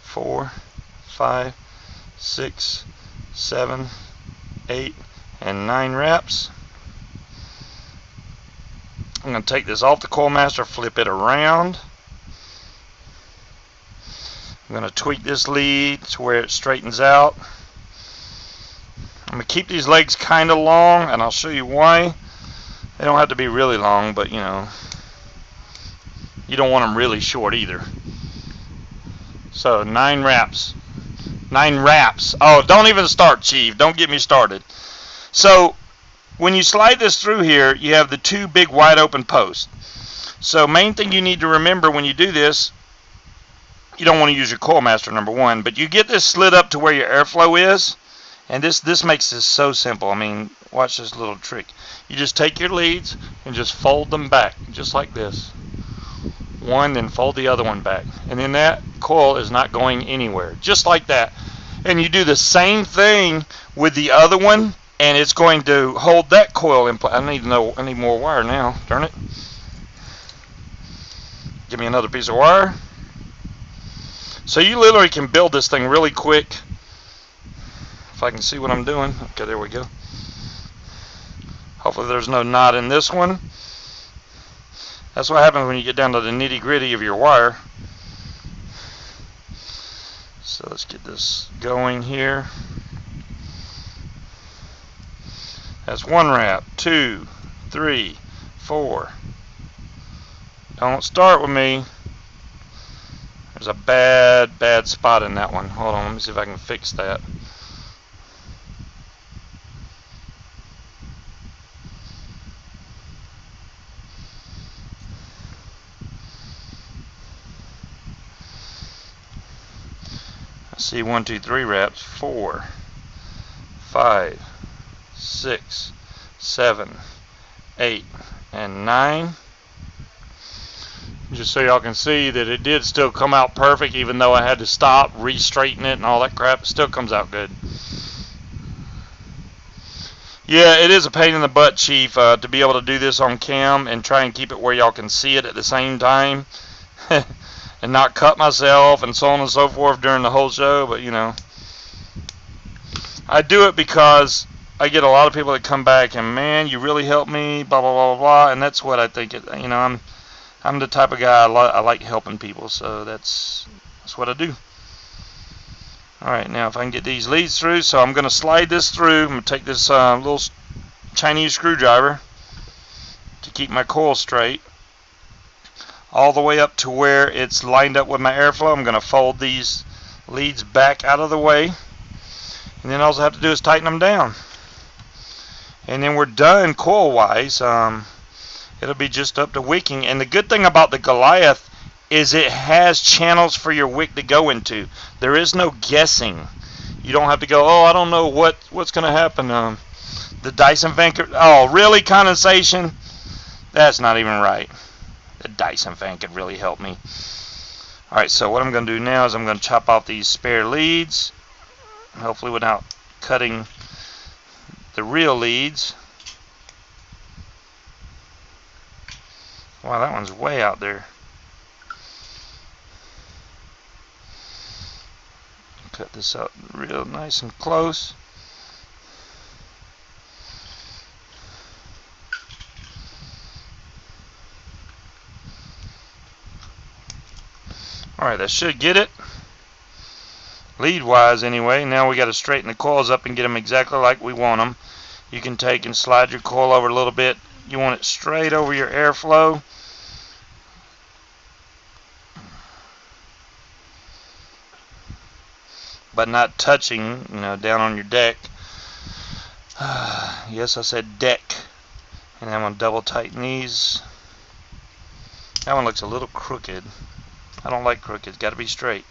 4, 5, 6, 7, 8, and 9 wraps. I'm going to take this off the coil master, flip it around. I'm going to tweak this lead to where it straightens out. I'm going to keep these legs kind of long, and I'll show you why. They don't have to be really long, but you know, you don't want them really short either. So 9 wraps. 9 wraps. Oh, don't even start, Chief. Don't get me started. So when you slide this through here, you have the 2 big wide open posts. So main thing you need to remember when you do this, you don't want to use your coil master, number 1, but you get this slid up to where your airflow is. And this makes this so simple. I mean, watch this little trick. You just take your leads and just fold them back, just like this. One, then fold the other one back. And then that coil is not going anywhere, just like that. And you do the same thing with the other one, and it's going to hold that coil in place. I need more wire now. Darn it. Give me another piece of wire. So you literally can build this thing really quick. If I can see what I'm doing. Okay, there we go. Hopefully there's no knot in this one. That's what happens when you get down to the nitty-gritty of your wire. So let's get this going here. That's 1 wrap, 2, 3, 4. Don't start with me. There's a bad spot in that one. Hold on, let me see if I can fix that. Let's see, 1, 2, 3 wraps. 4, 5, 6, 7, 8, and 9. Just so y'all can see that it did still come out perfect, even though I had to stop, re-straighten it, and all that crap. It still comes out good. Yeah, it is a pain in the butt, Chief, to be able to do this on cam and try and keep it where y'all can see it at the same time and not cut myself and so on and so forth during the whole show. But, you know, I do it because I get a lot of people that come back and, man, you really helped me, blah, blah, blah, blah, blah, and that's what I think. You know, I'm the type of guy I like helping people, so that's what I do. Alright, now if I can get these leads through, so I'm going to slide this through. I'm going to take this little Chinese screwdriver to keep my coil straight all the way up to where it's lined up with my airflow. I'm going to fold these leads back out of the way, and then all I have to do is tighten them down. And then we're done coil-wise. It'll be just up to wicking. And the good thing about the Goliath is it has channels for your wick to go into. There is no guessing. You don't have to go, oh, I don't know what's going to happen. The Dyson fan could, oh, really, condensation? That's not even right. The Dyson fan could really help me. Alright, so what I'm going to do now is I'm going to chop off these spare leads, hopefully without cutting the real leads. Wow, that one's way out there. Cut this out real nice and close. Alright, that should get it. Lead wise anyway. Now we got to straighten the coils up and get them exactly like we want them. You can take and slide your coil over a little bit. You want it straight over your airflow. But not touching, you know, down on your deck. Yes, I said deck. And I'm going to double tighten these. That one looks a little crooked. I don't like crooked. It's got to be straight.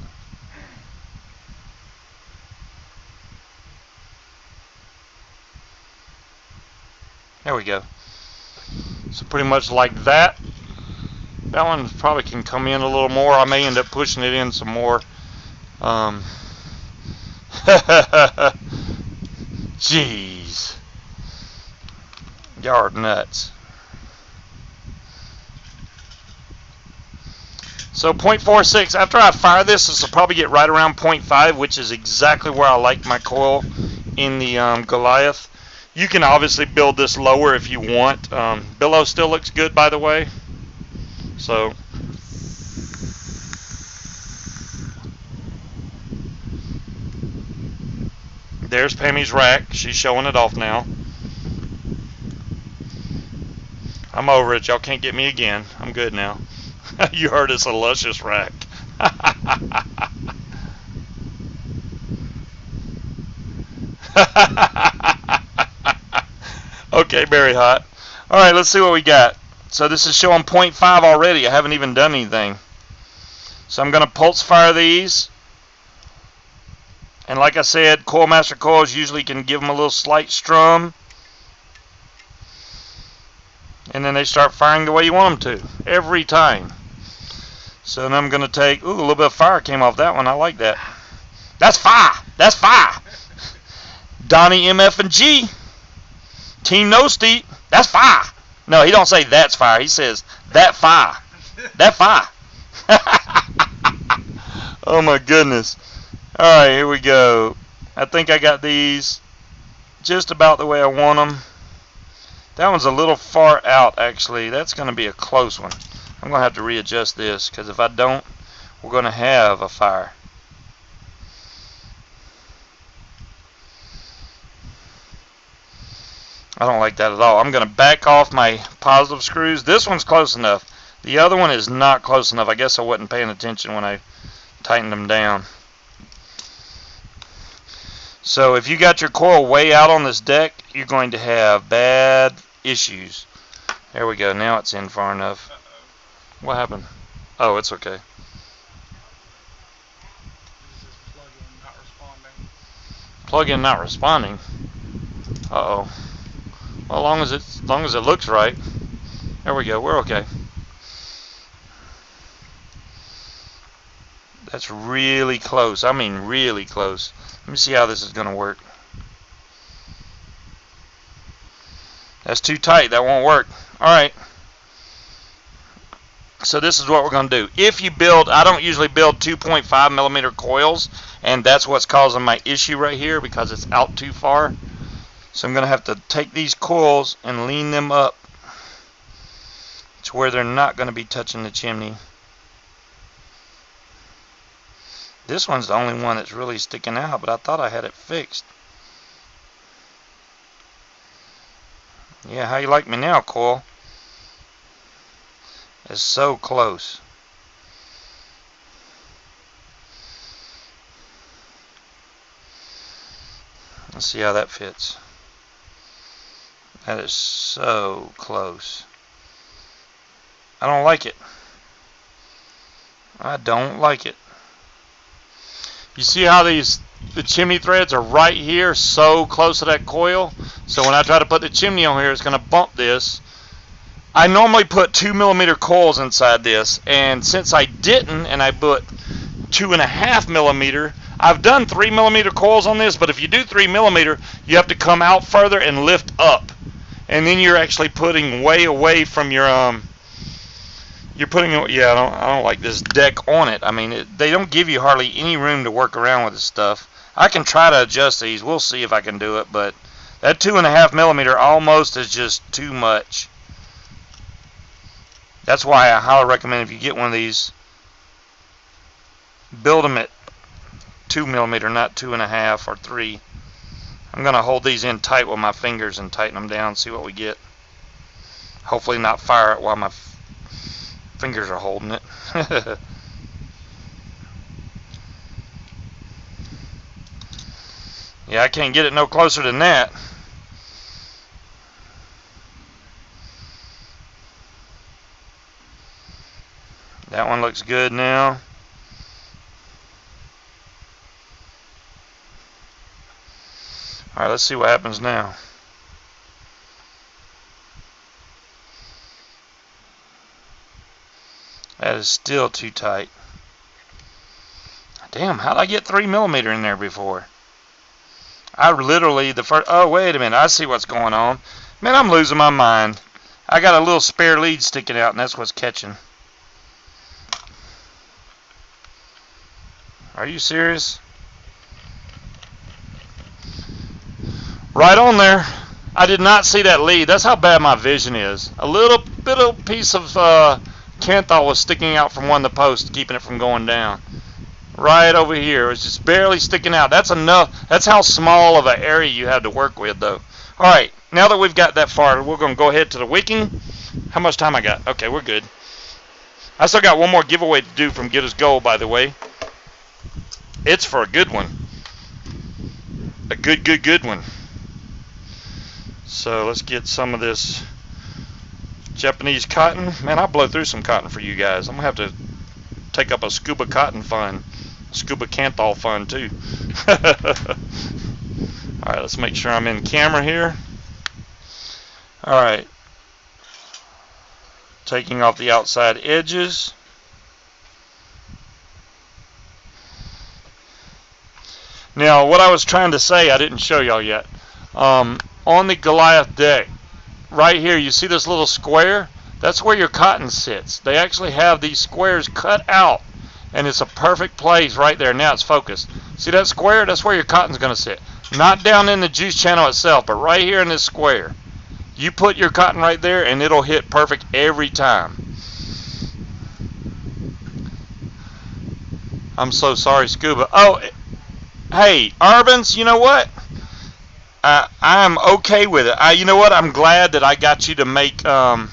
There we go. So pretty much like that. That one probably can come in a little more. I may end up pushing it in some more. Jeez. Y'all are nuts. So 0.46, after I fire this will probably get right around 0.5, which is exactly where I like my coil in the Goliath. You can obviously build this lower if you want. Billow still looks good, by the way. So there's Pammy's rack. She's showing it off now. I'm over it. Y'all can't get me again. I'm good now. You heard it's a luscious rack. Okay, very hot. Alright, let's see what we got. So this is showing 0.5 already. I haven't even done anything. So I'm going to pulse fire these. And like I said, Coil Master coils usually can give them a little slight strum. And then they start firing the way you want them to. Every time. So then I'm going to take... Ooh, a little bit of fire came off that one. I like that. That's fire! That's fire! Donnie, MF, and G. Team No Steep. That's fire! No, he don't say that's fire. He says that fire. That fire. Oh my goodness. Alright, here we go. I think I got these just about the way I want them. That one's a little far out, actually. That's going to be a close one. I'm going to have to readjust this, because if I don't, we're going to have a fire. I don't like that at all. I'm going to back off my positive screws. This one's close enough. The other one is not close enough. I guess I wasn't paying attention when I tightened them down. So if you got your coil way out on this deck, you're going to have bad issues. There we go. Now it's in far enough. What happened? Oh, it's okay. Plug-in not responding. Uh-oh. Well, as long as it looks right. There we go. We're okay. That's really close. I mean really close. Let me see how this is going to work. That's too tight. That won't work. Alright. So this is what we're going to do. If you build, I don't usually build 2.5 millimeter coils, and that's what's causing my issue right here because it's out too far. So I'm going to have to take these coils and lean them up to where they're not going to be touching the chimney. This one's the only one that's really sticking out, but I thought I had it fixed. Yeah, how you like me now, coil? It's so close. Let's see how that fits. That is so close. I don't like it. I don't like it. You see how the chimney threads are right here, so close to that coil? So when I try to put the chimney on here, it's going to bump this. I normally put 2 millimeter coils inside this, and since I didn't, and I put 2.5 millimeter, I've done 3 millimeter coils on this, but if you do 3 millimeter, you have to come out further and lift up, and then you're actually putting way away from your you're putting, yeah, I don't like this deck on it. I mean, they don't give you hardly any room to work around with this stuff. I can try to adjust these. We'll see if I can do it, but that 2.5 millimeter almost is just too much. That's why I highly recommend if you get one of these, build them at 2 millimeter, not 2.5 or 3. I'm going to hold these in tight with my fingers and tighten them down, see what we get. Hopefully not fire it while my fingers are holding it. Yeah, I can't get it no closer than that. That one looks good now. Alright, let's see what happens now. That is still too tight. Damn, how'd I get 3 millimeter in there before? I literally, oh, wait a minute, I see what's going on. Man, I'm losing my mind. I got a little spare lead sticking out, and that's what's catching. Are you serious? Right on there. I did not see that lead. That's how bad my vision is. A little piece of Kenthal was sticking out from one of the posts, keeping it from going down. Right over here. It was just barely sticking out. That's enough. That's how small of an area you have to work with, though. Alright, now that we've got that far, we're going to go ahead to the wicking. How much time I got? Okay, we're good. I still got one more giveaway to do from Get Us Gold, by the way. It's for a good one. A good one. So let's get some of this Japanese cotton. Man, I'll blow through some cotton for you guys. I'm going to have to take up a scuba cotton fund. Scuba Kenthal fund, too. Alright, let's make sure I'm in camera here. Alright. Taking off the outside edges. Now, what I was trying to say, I didn't show y'all yet. On the Goliath deck, right here, you see this little square? That's where your cotton sits. They actually have these squares cut out, and it's a perfect place right there. Now it's focused. See that square? That's where your cotton's going to sit. Not down in the juice channel itself, but right here in this square. You put your cotton right there, and it'll hit perfect every time. I'm so sorry, Scuba. Oh, hey, Urbans, you know what? I'm okay with it. You know what? I'm glad that I got you to make... I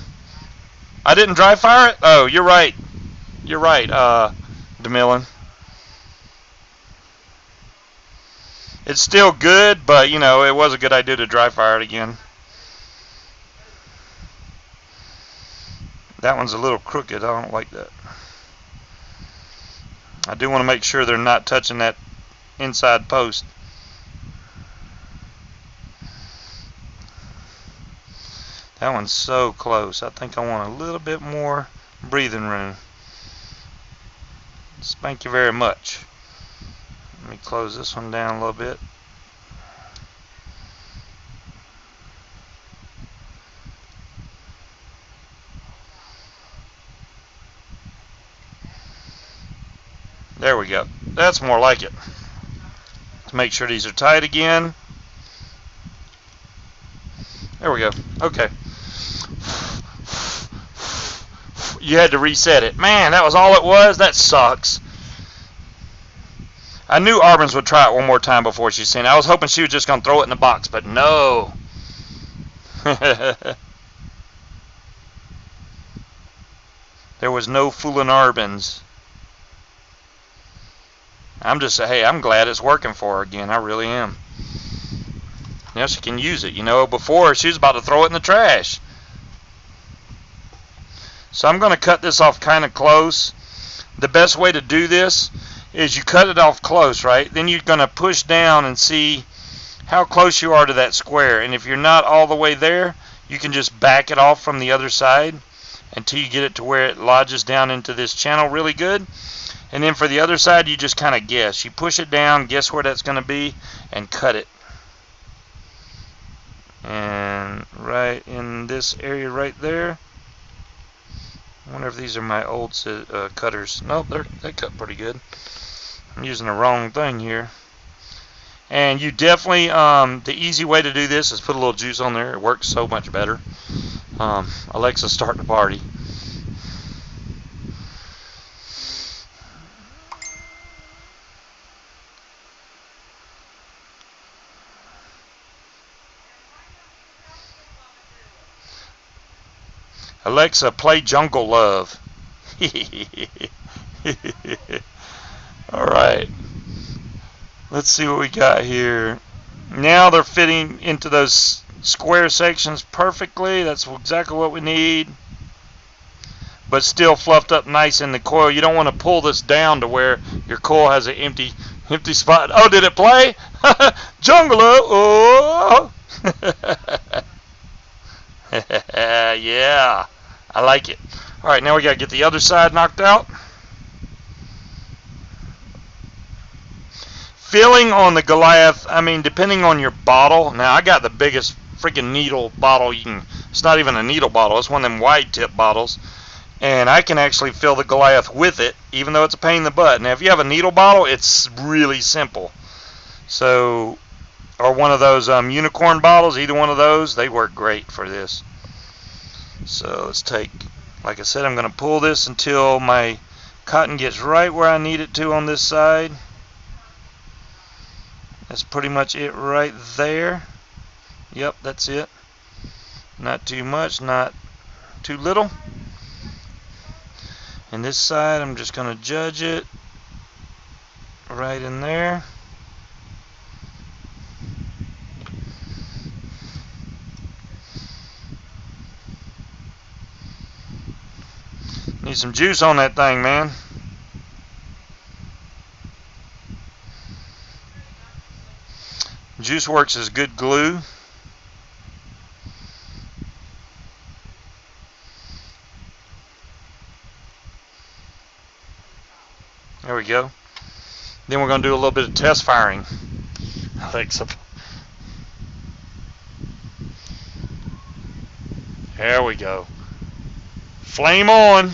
didn't dry fire it? Oh, you're right. You're right, DeMillan. It's still good, but, you know, it was a good idea to dry fire it again. That one's a little crooked. I don't like that. I do want to make sure they're not touching that inside post. That one's so close. I think I want a little bit more breathing room. Thank you very much. Let me close this one down a little bit. There we go. That's more like it. Let's make sure these are tight again. There we go. Okay. You had to reset it. Man, that was all it was? That sucks. I knew Arbans would try it one more time before she sent it. I was hoping she was just going to throw it in the box, but no. There was no fooling Arbans. Hey, I'm glad it's working for her again. I really am. Now she can use it. You know, before she was about to throw it in the trash. So I'm going to cut this off kind of close. The best way to do this is you cut it off close, right? Then you're going to push down and see how close you are to that square. And if you're not all the way there, you can just back it off from the other side until you get it to where it lodges down into this channel really good. And then for the other side, you just kind of guess. You push it down, guess where that's going to be, and cut it. And right in this area right there. I wonder if these are my old cutters. Nope, they cut pretty good. I'm using the wrong thing here. And you definitely, the easy way to do this is put a little juice on there. It works so much better. Alexa's starting the party. Alexa, play Jungle Love. Alright. Let's see what we got here. Now they're fitting into those square sections perfectly. That's exactly what we need. But still fluffed up nice in the coil. You don't want to pull this down to where your coil has an empty spot. Oh, did it play? Jungle Love. Oh. Yeah. I like it. Alright, now we got to get the other side knocked out. Filling on the Goliath, I mean, depending on your bottle. Now, I got the biggest freaking needle bottle you can. It's not even a needle bottle. It's one of them wide tip bottles. And I can actually fill the Goliath with it, even though it's a pain in the butt. Now, if you have a needle bottle, it's really simple. So, or one of those unicorn bottles, either one of those, they work great for this. So let's take, like I said, I'm going to pull this until my cotton gets right where I need it to on this side. That's pretty much it right there. Yep, that's it. Not too much, not too little. And this side, I'm just going to judge it right in there. Need some juice on that thing, man. Juice works as good glue. There we go. Then we're going to do a little bit of test firing. Alexa. There we go. Flame on.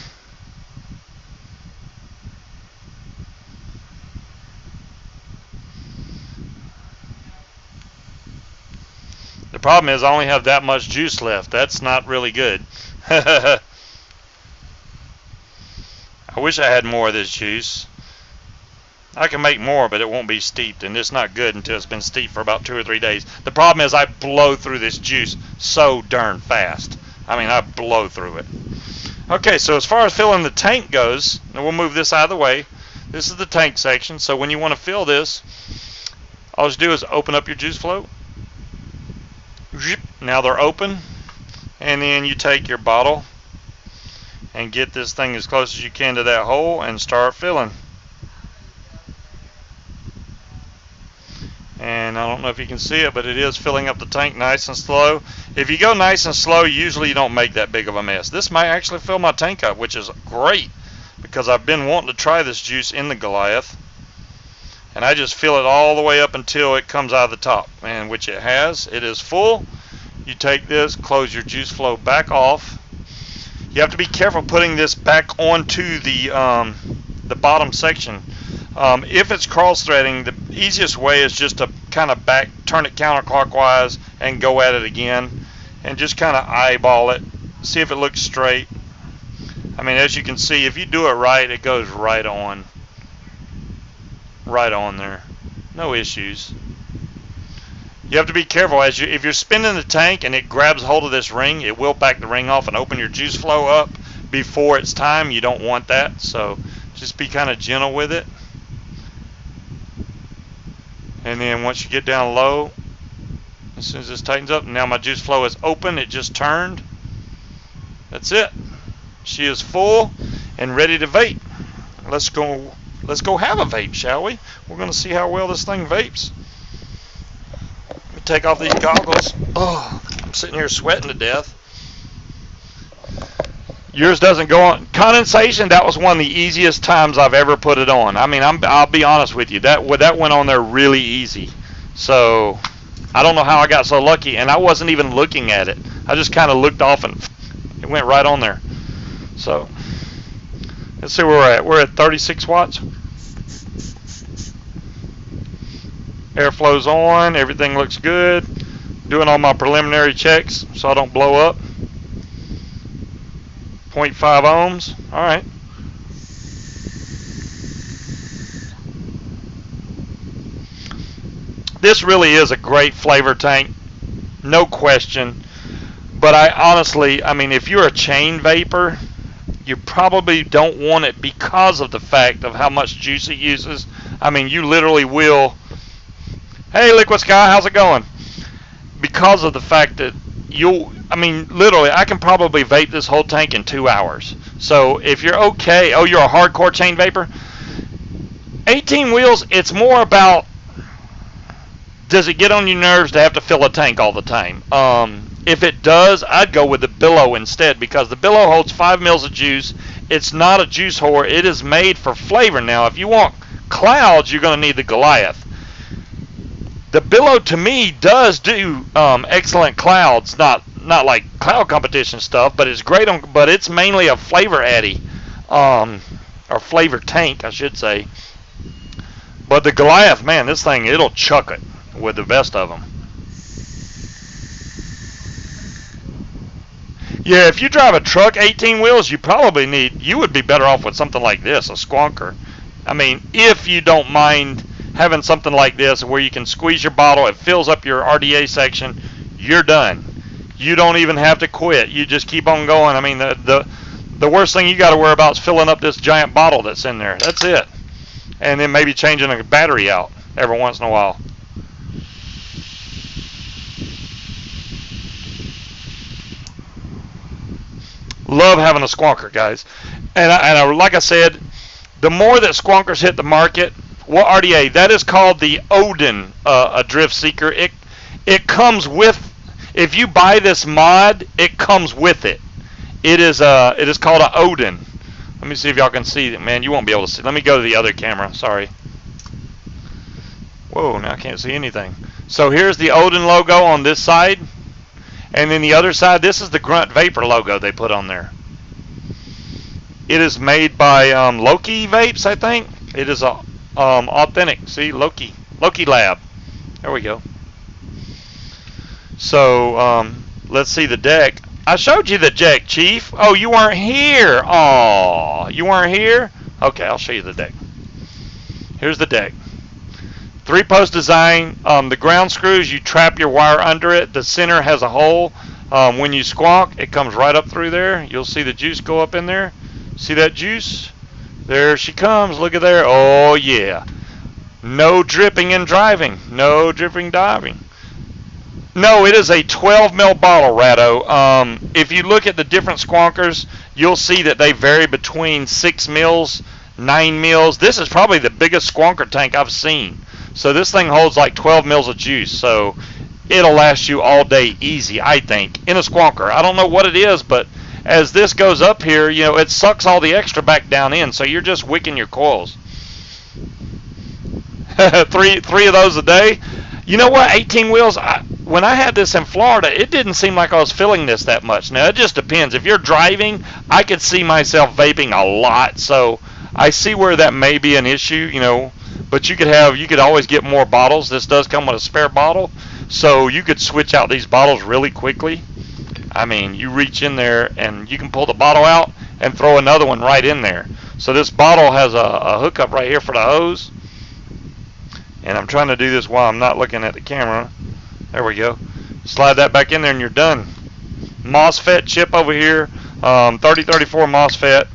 The problem is I only have that much juice left. That's not really good. I wish I had more of this juice. I can make more, but it won't be steeped, and it's not good until it's been steeped for about 2 or 3 days. The problem is I blow through this juice so darn fast. I mean, I blow through it. Okay, so as far as filling the tank goes, and we'll move this out of the way. This is the tank section, so when you want to fill this, all you do is open up your juice float. Now they're open, and then you take your bottle and get this thing as close as you can to that hole and start filling. And I don't know if you can see it, but it is filling up the tank nice and slow. If you go nice and slow, usually you don't make that big of a mess. This might actually fill my tank up, which is great, because I've been wanting to try this juice in the Goliath. And I just fill it all the way up until it comes out of the top, and which it has. It is full. You take this, close your juice flow back off. You have to be careful putting this back onto the bottom section. If it's cross-threading, the easiest way is just to kind of turn it counterclockwise and go at it again, and just kind of eyeball it, see if it looks straight. I mean, as you can see, if you do it right, it goes right on there. No issues. You have to be careful if you're spinning the tank and it grabs hold of this ring, it will back the ring off and open your juice flow up before it's time. You don't want that, so just be kind of gentle with it. And then once you get down low, as soon as this tightens up, now my juice flow is open, it just turned. That's it. She is full and ready to vape. Let's go have a vape, shall we? We're going to see how well this thing vapes. Let me take off these goggles. Oh, I'm sitting here sweating to death. Yours doesn't go on. Condensation, that was one of the easiest times I've ever put it on. I mean, I'll be honest with you. That went on there really easy. So, I don't know how I got so lucky, and I wasn't even looking at it. I just kind of looked off and it went right on there. So, let's see where we're at. We're at 36 watts. Airflow's on. Everything looks good. Doing all my preliminary checks so I don't blow up. 0.5 ohms. All right. This really is a great flavor tank. No question. But I mean, if you're a chain vapor, you probably don't want it because of the fact of how much juice it uses. I mean, you literally will. Hey, Liquid Sky, how's it going? Because of the fact that literally, I can probably vape this whole tank in 2 hours. So if you're okay, you're a hardcore chain vapor. 18 wheels, it's more about, does it get on your nerves to have to fill a tank all the time? If it does, I'd go with the Billow instead, because the Billow holds 5 mils of juice. It's not a juice whore. It is made for flavor. Now, if you want clouds, you're going to need the Goliath. The Billow, to me, does do excellent clouds, not like cloud competition stuff, but it's great on. But it's mainly a flavor addy, or flavor tank, I should say. But the Goliath, man, this thing, it'll chuck it with the best of them. Yeah, if you drive a truck 18 wheels, you would be better off with something like this, a Squonker. I mean, if you don't mind having something like this where you can squeeze your bottle, it fills up your RDA section, you're done. You don't even have to quit. You just keep on going. I mean, the worst thing you got to worry about is filling up this giant bottle that's in there. That's it. And then maybe changing a battery out every once in a while. Love having a Squonker, guys. And like I said, the more that Squonkers hit the market, what RDA? That is called the Odin, a Drift Seeker. It comes with, if you buy this mod, it comes with it. It is called an Odin. Let me see if y'all can see it. Man, you won't be able to see. Let me go to the other camera. Sorry. Whoa, now I can't see anything. So here's the Odin logo on this side. And then the other side, this is the Grunt Vapor logo they put on there. It is made by Loki Vapes, I think. It is a authentic. See, Loki Lab. There we go. So let's see the deck. I showed you the deck, Chief. Oh, you weren't here. Oh, you weren't here? Okay, I'll show you the deck. Here's the deck. 3-post design. The ground screws, you trap your wire under it. The center has a hole. When you squonk, it comes right up through there. You'll see the juice go up in there. See that juice? There she comes. Look at there. Oh, yeah. No dripping and driving. No dripping diving. No, it is a 12 mil bottle, Rado. If you look at the different Squonkers, you'll see that they vary between 6 mils, 9 mils. This is probably the biggest Squonker tank I've seen. So this thing holds like 12 mils of juice. So it'll last you all day easy, I think, in a Squonker. I don't know what it is, but as this goes up here, you know, it sucks all the extra back down in. So you're just wicking your coils. three of those a day. You know what? 18 wheels. When I had this in Florida, it didn't seem like I was feeling this that much. Now it just depends. If you're driving, I could see myself vaping a lot. So I see where that may be an issue, you know. But you could always get more bottles. This does come with a spare bottle, so you could switch out these bottles really quickly. I mean, you reach in there and you can pull the bottle out and throw another one right in there. So this bottle has a hookup right here for the hose. And I'm trying to do this while I'm not looking at the camera. There we go. Slide that back in there and you're done. MOSFET chip over here, 3034 MOSFET,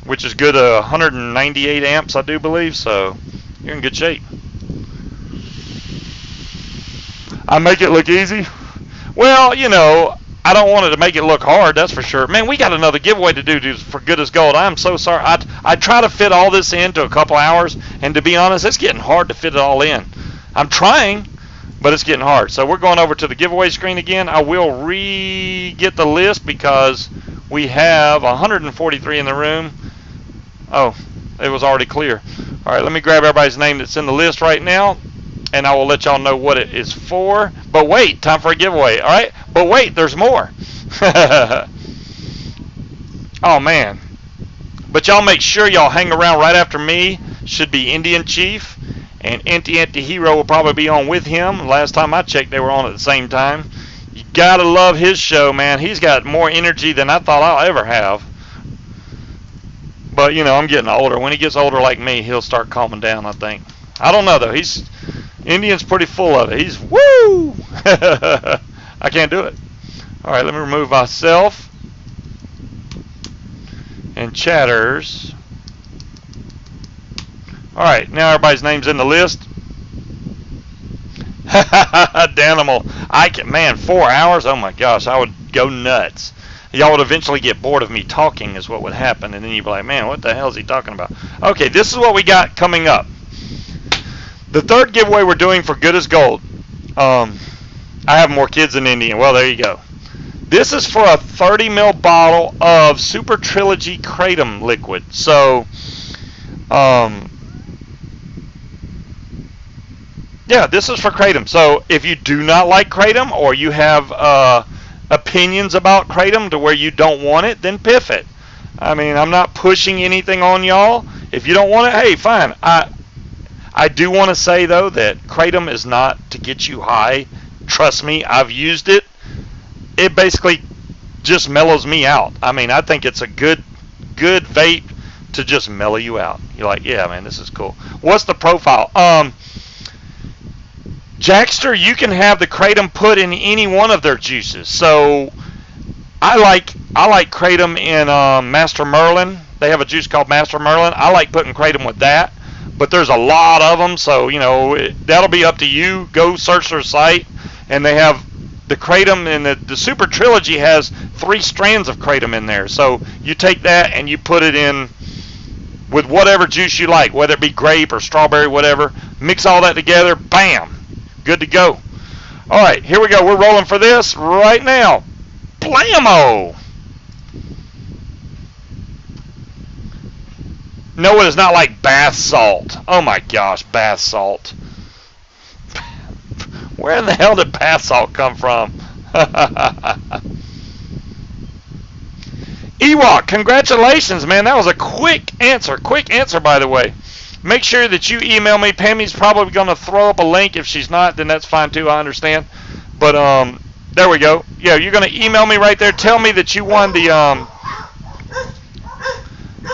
which is good, 198 amps, I do believe. So you're in good shape. I make it look easy. Well, you know, I don't want it to make it look hard, that's for sure. Man, we got another giveaway to do for Good as Gold. I'm so sorry. I try to fit all this into a couple hours, and to be honest, it's getting hard to fit it all in. I'm trying, but it's getting hard. So we're going over to the giveaway screen again. I will re-get the list because we have 143 in the room. Oh, it was already clear. All right, let me grab everybody's name that's in the list right now, and I will let y'all know what it is for. But wait, time for a giveaway, all right? But wait, there's more. Oh, man. But y'all make sure y'all hang around right after me. Should be Indian Chief, and Anti-Hero will probably be on with him. Last time I checked, they were on at the same time. You gotta love his show, man. He's got more energy than I thought I'll ever have. But, you know, I'm getting older. When he gets older like me, he'll start calming down, I think. I don't know, though. Indian's pretty full of it. He's, woo! I can't do it. All right, let me remove myself. And chatters. All right, now everybody's name's in the list. Danimal. Man, 4 hours? Oh, my gosh, I would go nuts. Y'all would eventually get bored of me talking is what would happen. And then you'd be like, man, what the hell is he talking about? Okay, this is what we got coming up. The third giveaway we're doing for Good as Gold. I have more kids than Indian. Well, there you go. This is for a 30 ml bottle of Super Trilogy Kratom liquid. So, yeah, this is for Kratom. So, if you do not like Kratom or you have opinions about Kratom to where you don't want it, then piff it. I mean, I'm not pushing anything on y'all. If you don't want it, hey, fine. I do want to say, though, that Kratom is not to get you high. Trust me, I've used it. It basically just mellows me out. I mean, I think it's a good vape to just mellow you out. You're like, yeah, man, this is cool. What's the profile? Jackster, you can have the Kratom put in any one of their juices. So I like Kratom in Master Merlin. They have a juice called Master Merlin. I like putting Kratom with that. But there's a lot of them, so, you know, that'll be up to you. Go search their site, and they have the Kratom, and the Super Trilogy has 3 strands of Kratom in there. So you take that and you put it in with whatever juice you like, whether it be grape or strawberry, whatever. Mix all that together, bam, good to go. All right, here we go. We're rolling for this right now. Blammo! No, it is not like bath salt. Oh my gosh, bath salt. Where in the hell did bath salt come from? Ewok, congratulations, man. That was a quick answer. Quick answer, by the way. Make sure that you email me. Pammy's probably going to throw up a link. If she's not, then that's fine too. I understand. But there we go. Yeah, you're going to email me right there. Tell me that you won the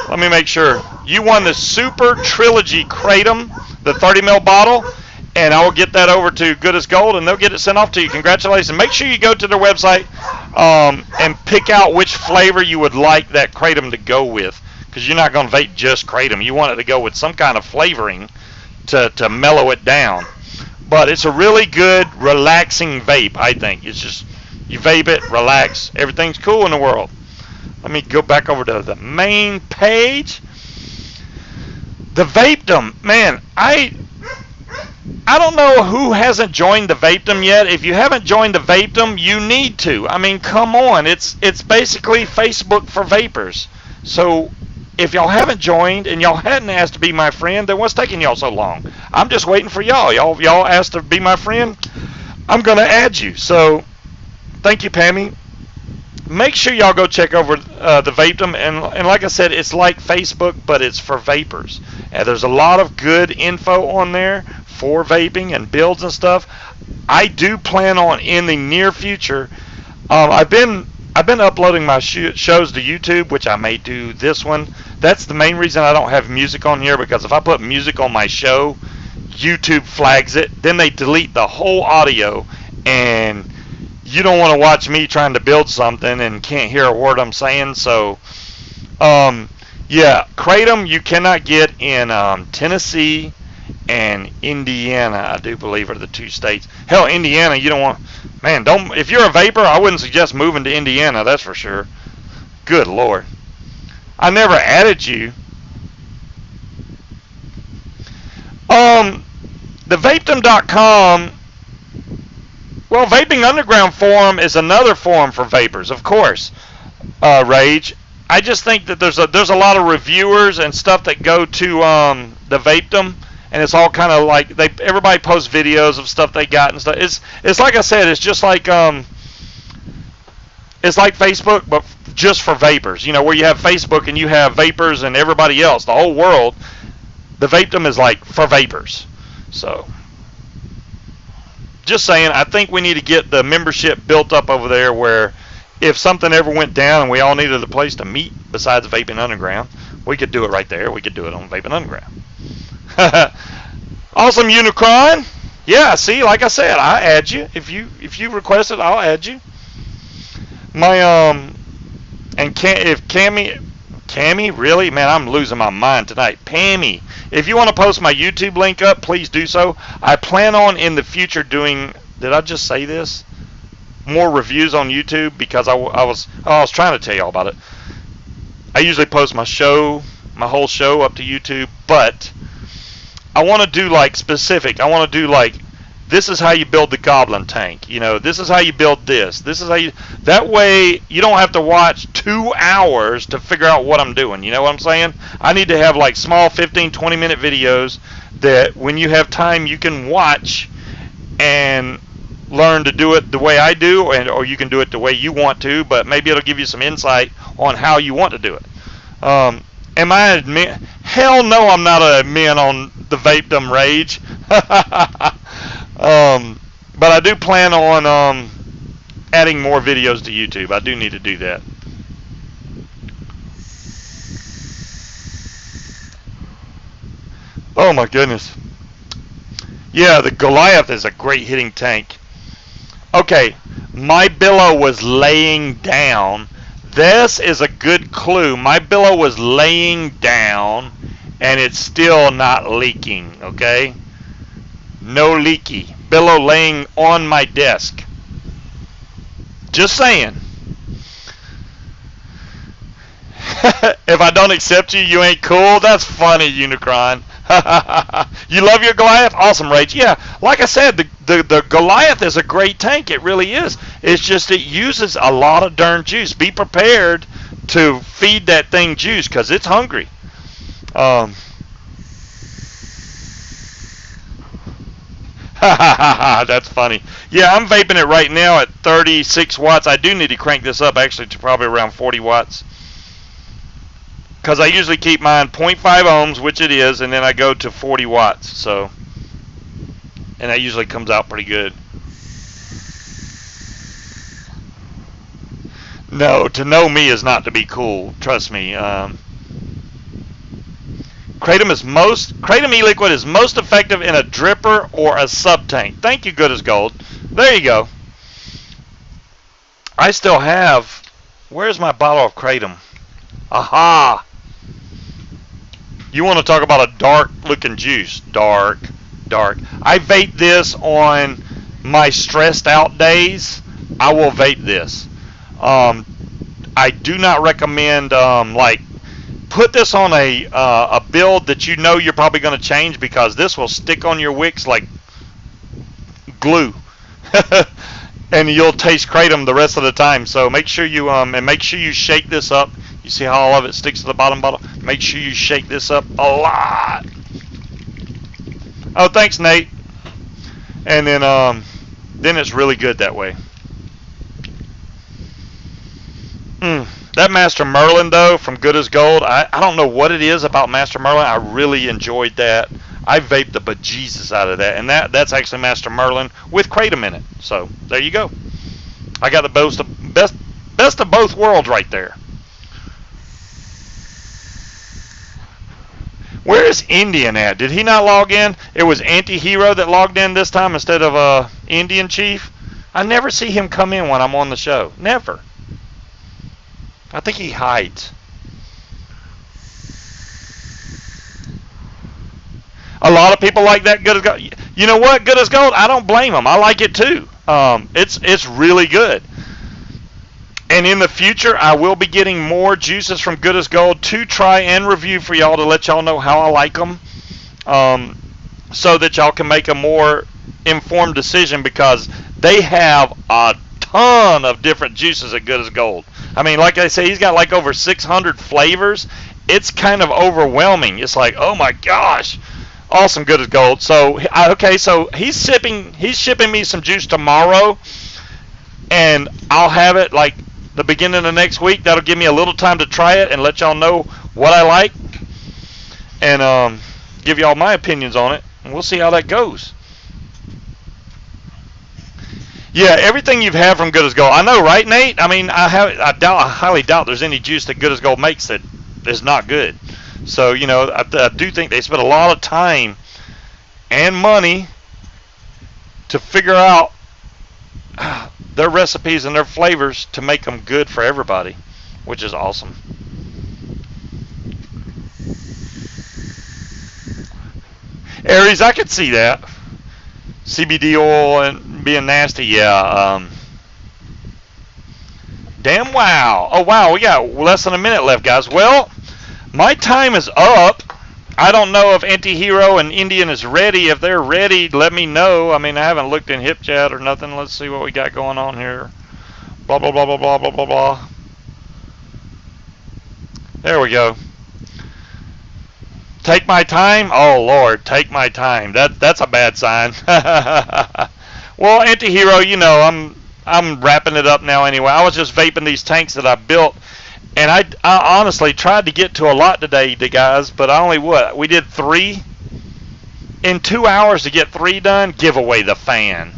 let me make sure. You won the Super Trilogy Kratom, the 30 ml bottle, and I will get that over to Good as Gold, and they'll get it sent off to you. Congratulations. Make sure you go to their website and pick out which flavor you would like that Kratom to go with, because you're not going to vape just Kratom. You want it to go with some kind of flavoring to mellow it down. But it's a really good, relaxing vape, I think. It's just, you vape it, relax. Everything's cool in the world. Let me go back over to the main page. The vapedom, man, I don't know who hasn't joined the Vapedom yet. If you haven't joined the Vapedom, you need to. I mean, come on. It's basically Facebook for vapors. So if y'all haven't joined and y'all hadn't asked to be my friend, then what's taking y'all so long? I'm just waiting for y'all. Y'all asked to be my friend. I'm going to add you. So thank you, Pammy. Make sure y'all go check over the Vapedom, and like I said, it's like Facebook, but it's for vapors. And there's a lot of good info on there for vaping and builds and stuff. I do plan on in the near future. I've been uploading my shows to YouTube, which I may do this one. That's the main reason I don't have music on here, because if I put music on my show, YouTube flags it. Then they delete the whole audio, and you don't want to watch me trying to build something and can't hear a word I'm saying. So, yeah, Kratom you cannot get in Tennessee and Indiana, I do believe, are the two states. Hell, Indiana, you don't want, man, don't, if you're a vapor, I wouldn't suggest moving to Indiana, that's for sure. Good Lord. I never added you. The Vapedom.com, well, Vaping Underground forum is another forum for vapors, of course, Rage. I just think that there's a lot of reviewers and stuff that go to the Vapedom, and it's all kind of like everybody posts videos of stuff they got and stuff. It's like I said, it's just like it's like Facebook, but just for vapors. You know, where you have Facebook and you have vapors and everybody else, the whole world. The Vapedom is like for vapors. So, just saying, I think we need to get the membership built up over there where if something ever went down and we all needed a place to meet besides Vaping Underground, we could do it right there. We could do it on Vaping Underground. Awesome, Unicron. Yeah, see, like I said, I add you. If you request it, I'll add you. My and if Cammy, really, man, I'm losing my mind tonight. Pammy, if you want to post my YouTube link up, please do so. I plan on in the future doing. Did I just say this? More reviews on YouTube, because I was trying to tell you all about it. I usually post my whole show up to YouTube, but I want to do like specific. I want to do like, this is how you build the Goblin tank. You know, this is how you build this. This is how you. That way you don't have to watch 2 hours to figure out what I'm doing. You know what I'm saying? I need to have like small 15, 20-minute videos that when you have time you can watch and learn to do it the way I do, or you can do it the way you want to, but maybe it'll give you some insight on how you want to do it. Am I an admin? Hell no, I'm not an admin on the Vapedom Rage. But I do plan on adding more videos to YouTube. I do need to do that. Oh my goodness. Yeah, the Goliath is a great hitting tank. Okay, my Billow was laying down. This is a good clue. My Billow was laying down, and it's still not leaking, okay? No leaky. Billow laying on my desk. Just saying. If I don't accept you, you ain't cool? That's funny, Unicron. You love your Goliath? Awesome, Rage. Yeah, like I said, the Goliath is a great tank. It really is. It's just it uses a lot of darn juice. Be prepared to feed that thing juice, because it's hungry. That's funny. Yeah, I'm vaping it right now at 36 watts. I do need to crank this up actually to probably around 40 watts. Because I usually keep mine 0.5 ohms, which it is, and then I go to 40 watts. So, and that usually comes out pretty good. No, to know me is not to be cool. Trust me. Kratom e-liquid is most effective in a dripper or a sub tank. Thank you, good as gold. There you go. I still have. Where's my bottle of Kratom? Aha! You want to talk about a dark looking juice? Dark. I vape this on my stressed out days. I will vape this. I do not recommend like put this on a build that you know you're probably going to change, because this will stick on your wicks like glue. And you'll taste kratom the rest of the time. So make sure you shake this up. You see how all of it sticks to the bottom bottle? Make sure you shake this up a lot. Oh, thanks, Nate. And then it's really good that way. That Master Merlin, though, from Good as Gold, I don't know what it is about Master Merlin. I really enjoyed that. I vaped the bejesus out of that. And that's actually Master Merlin with kratom in it. So, there you go. I got the best of both worlds right there. Where is Indian at? Did he not log in? It was Anti-Hero that logged in this time instead of Indian Chief. I never see him come in when I'm on the show. Never. I think he hides. A lot of people like that Good as Gold. You know what? Good as Gold, I don't blame them. I like it too. It's really good. And in the future, I will be getting more juices from Good as Gold to try and review for y'all to let y'all know how I like them, so that y'all can make a more informed decision, because they have a ton of different juices at Good as Gold. I mean, like I say, he's got like over 600 flavors. It's kind of overwhelming. It's like, oh my gosh, awesome Good as Gold. So okay, so he's shipping me some juice tomorrow, and I'll have it like the beginning of next week. That'll give me a little time to try it and let y'all know what I like, and give y'all my opinions on it, and we'll see how that goes. Yeah, everything you've had from Good as Gold. I know, right, Nate? I mean, I highly doubt there's any juice that Good as Gold makes that is not good. So, you know, I do think they spent a lot of time and money to figure out their recipes and their flavors to make them good for everybody, which is awesome. Aries, I could see that. CBD oil and being nasty, yeah. Damn wow. Oh wow, we got less than a minute left, guys. Well, my time is up. I don't know if Anti-Hero and Indian is ready. If they're ready, let me know. I mean, I haven't looked in Hip Chat or nothing. Let's see what we got going on here. Blah, blah, blah, blah, blah, blah, blah, blah. There we go. Take my time? Oh, Lord, take my time. That's a bad sign. Well, Anti-Hero, you know, I'm wrapping it up now anyway. I was just vaping these tanks that I built, and I honestly tried to get to a lot today, guys, but I only, we did 3? In 2 hours to get 3 done? Give away the fan.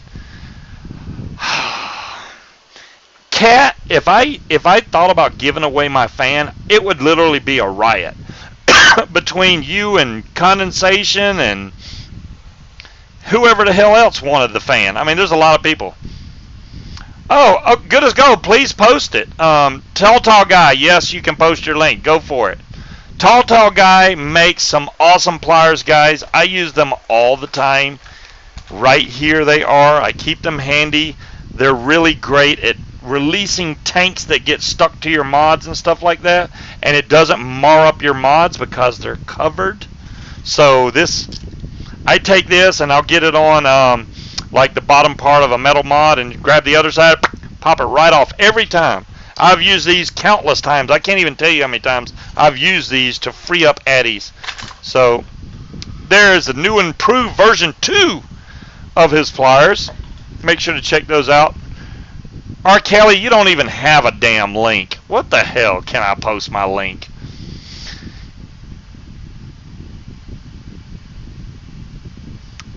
Cat, if I thought about giving away my fan, it would literally be a riot. Between you and Condensation and whoever the hell else wanted the fan. I mean, there's a lot of people. Oh, Good as Gold, please post it. Tall Guy, yes, you can post your link. Go for it. Tall Guy makes some awesome pliers, guys. I use them all the time. Right here they are. I keep them handy. They're really great at releasing tanks that get stuck to your mods and stuff like that, and it doesn't mar up your mods because they're covered. So this, I take this and I'll get it on like the bottom part of a metal mod and grab the other side, pop it right off every time. I've used these countless times. I can't even tell you how many times I've used these to free up addies. So there's the new improved version 2 of his pliers. Make sure to check those out. R. Kelly, you don't even have a damn link. What the hell can I post my link?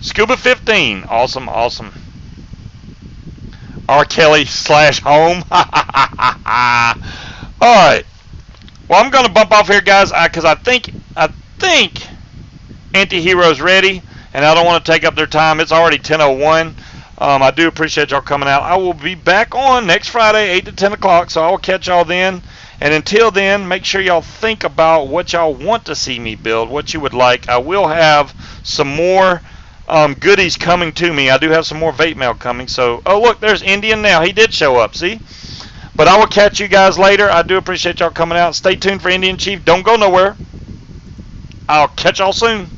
Scuba 15. Awesome, awesome. R. Kelly / home. Alright. Well, I'm going to bump off here, guys, because I think Anti-Hero's ready, and I don't want to take up their time. It's already 10:01. I do appreciate y'all coming out. I will be back on next Friday, 8 to 10 o'clock, so I will catch y'all then. And until then, make sure y'all think about what y'all want to see me build, what you would like. I will have some more goodies coming to me. I do have some more vape mail coming. So, oh, look, there's Indian now. He did show up, see? But I will catch you guys later. I do appreciate y'all coming out. Stay tuned for Indian Chief. Don't go nowhere. I'll catch y'all soon.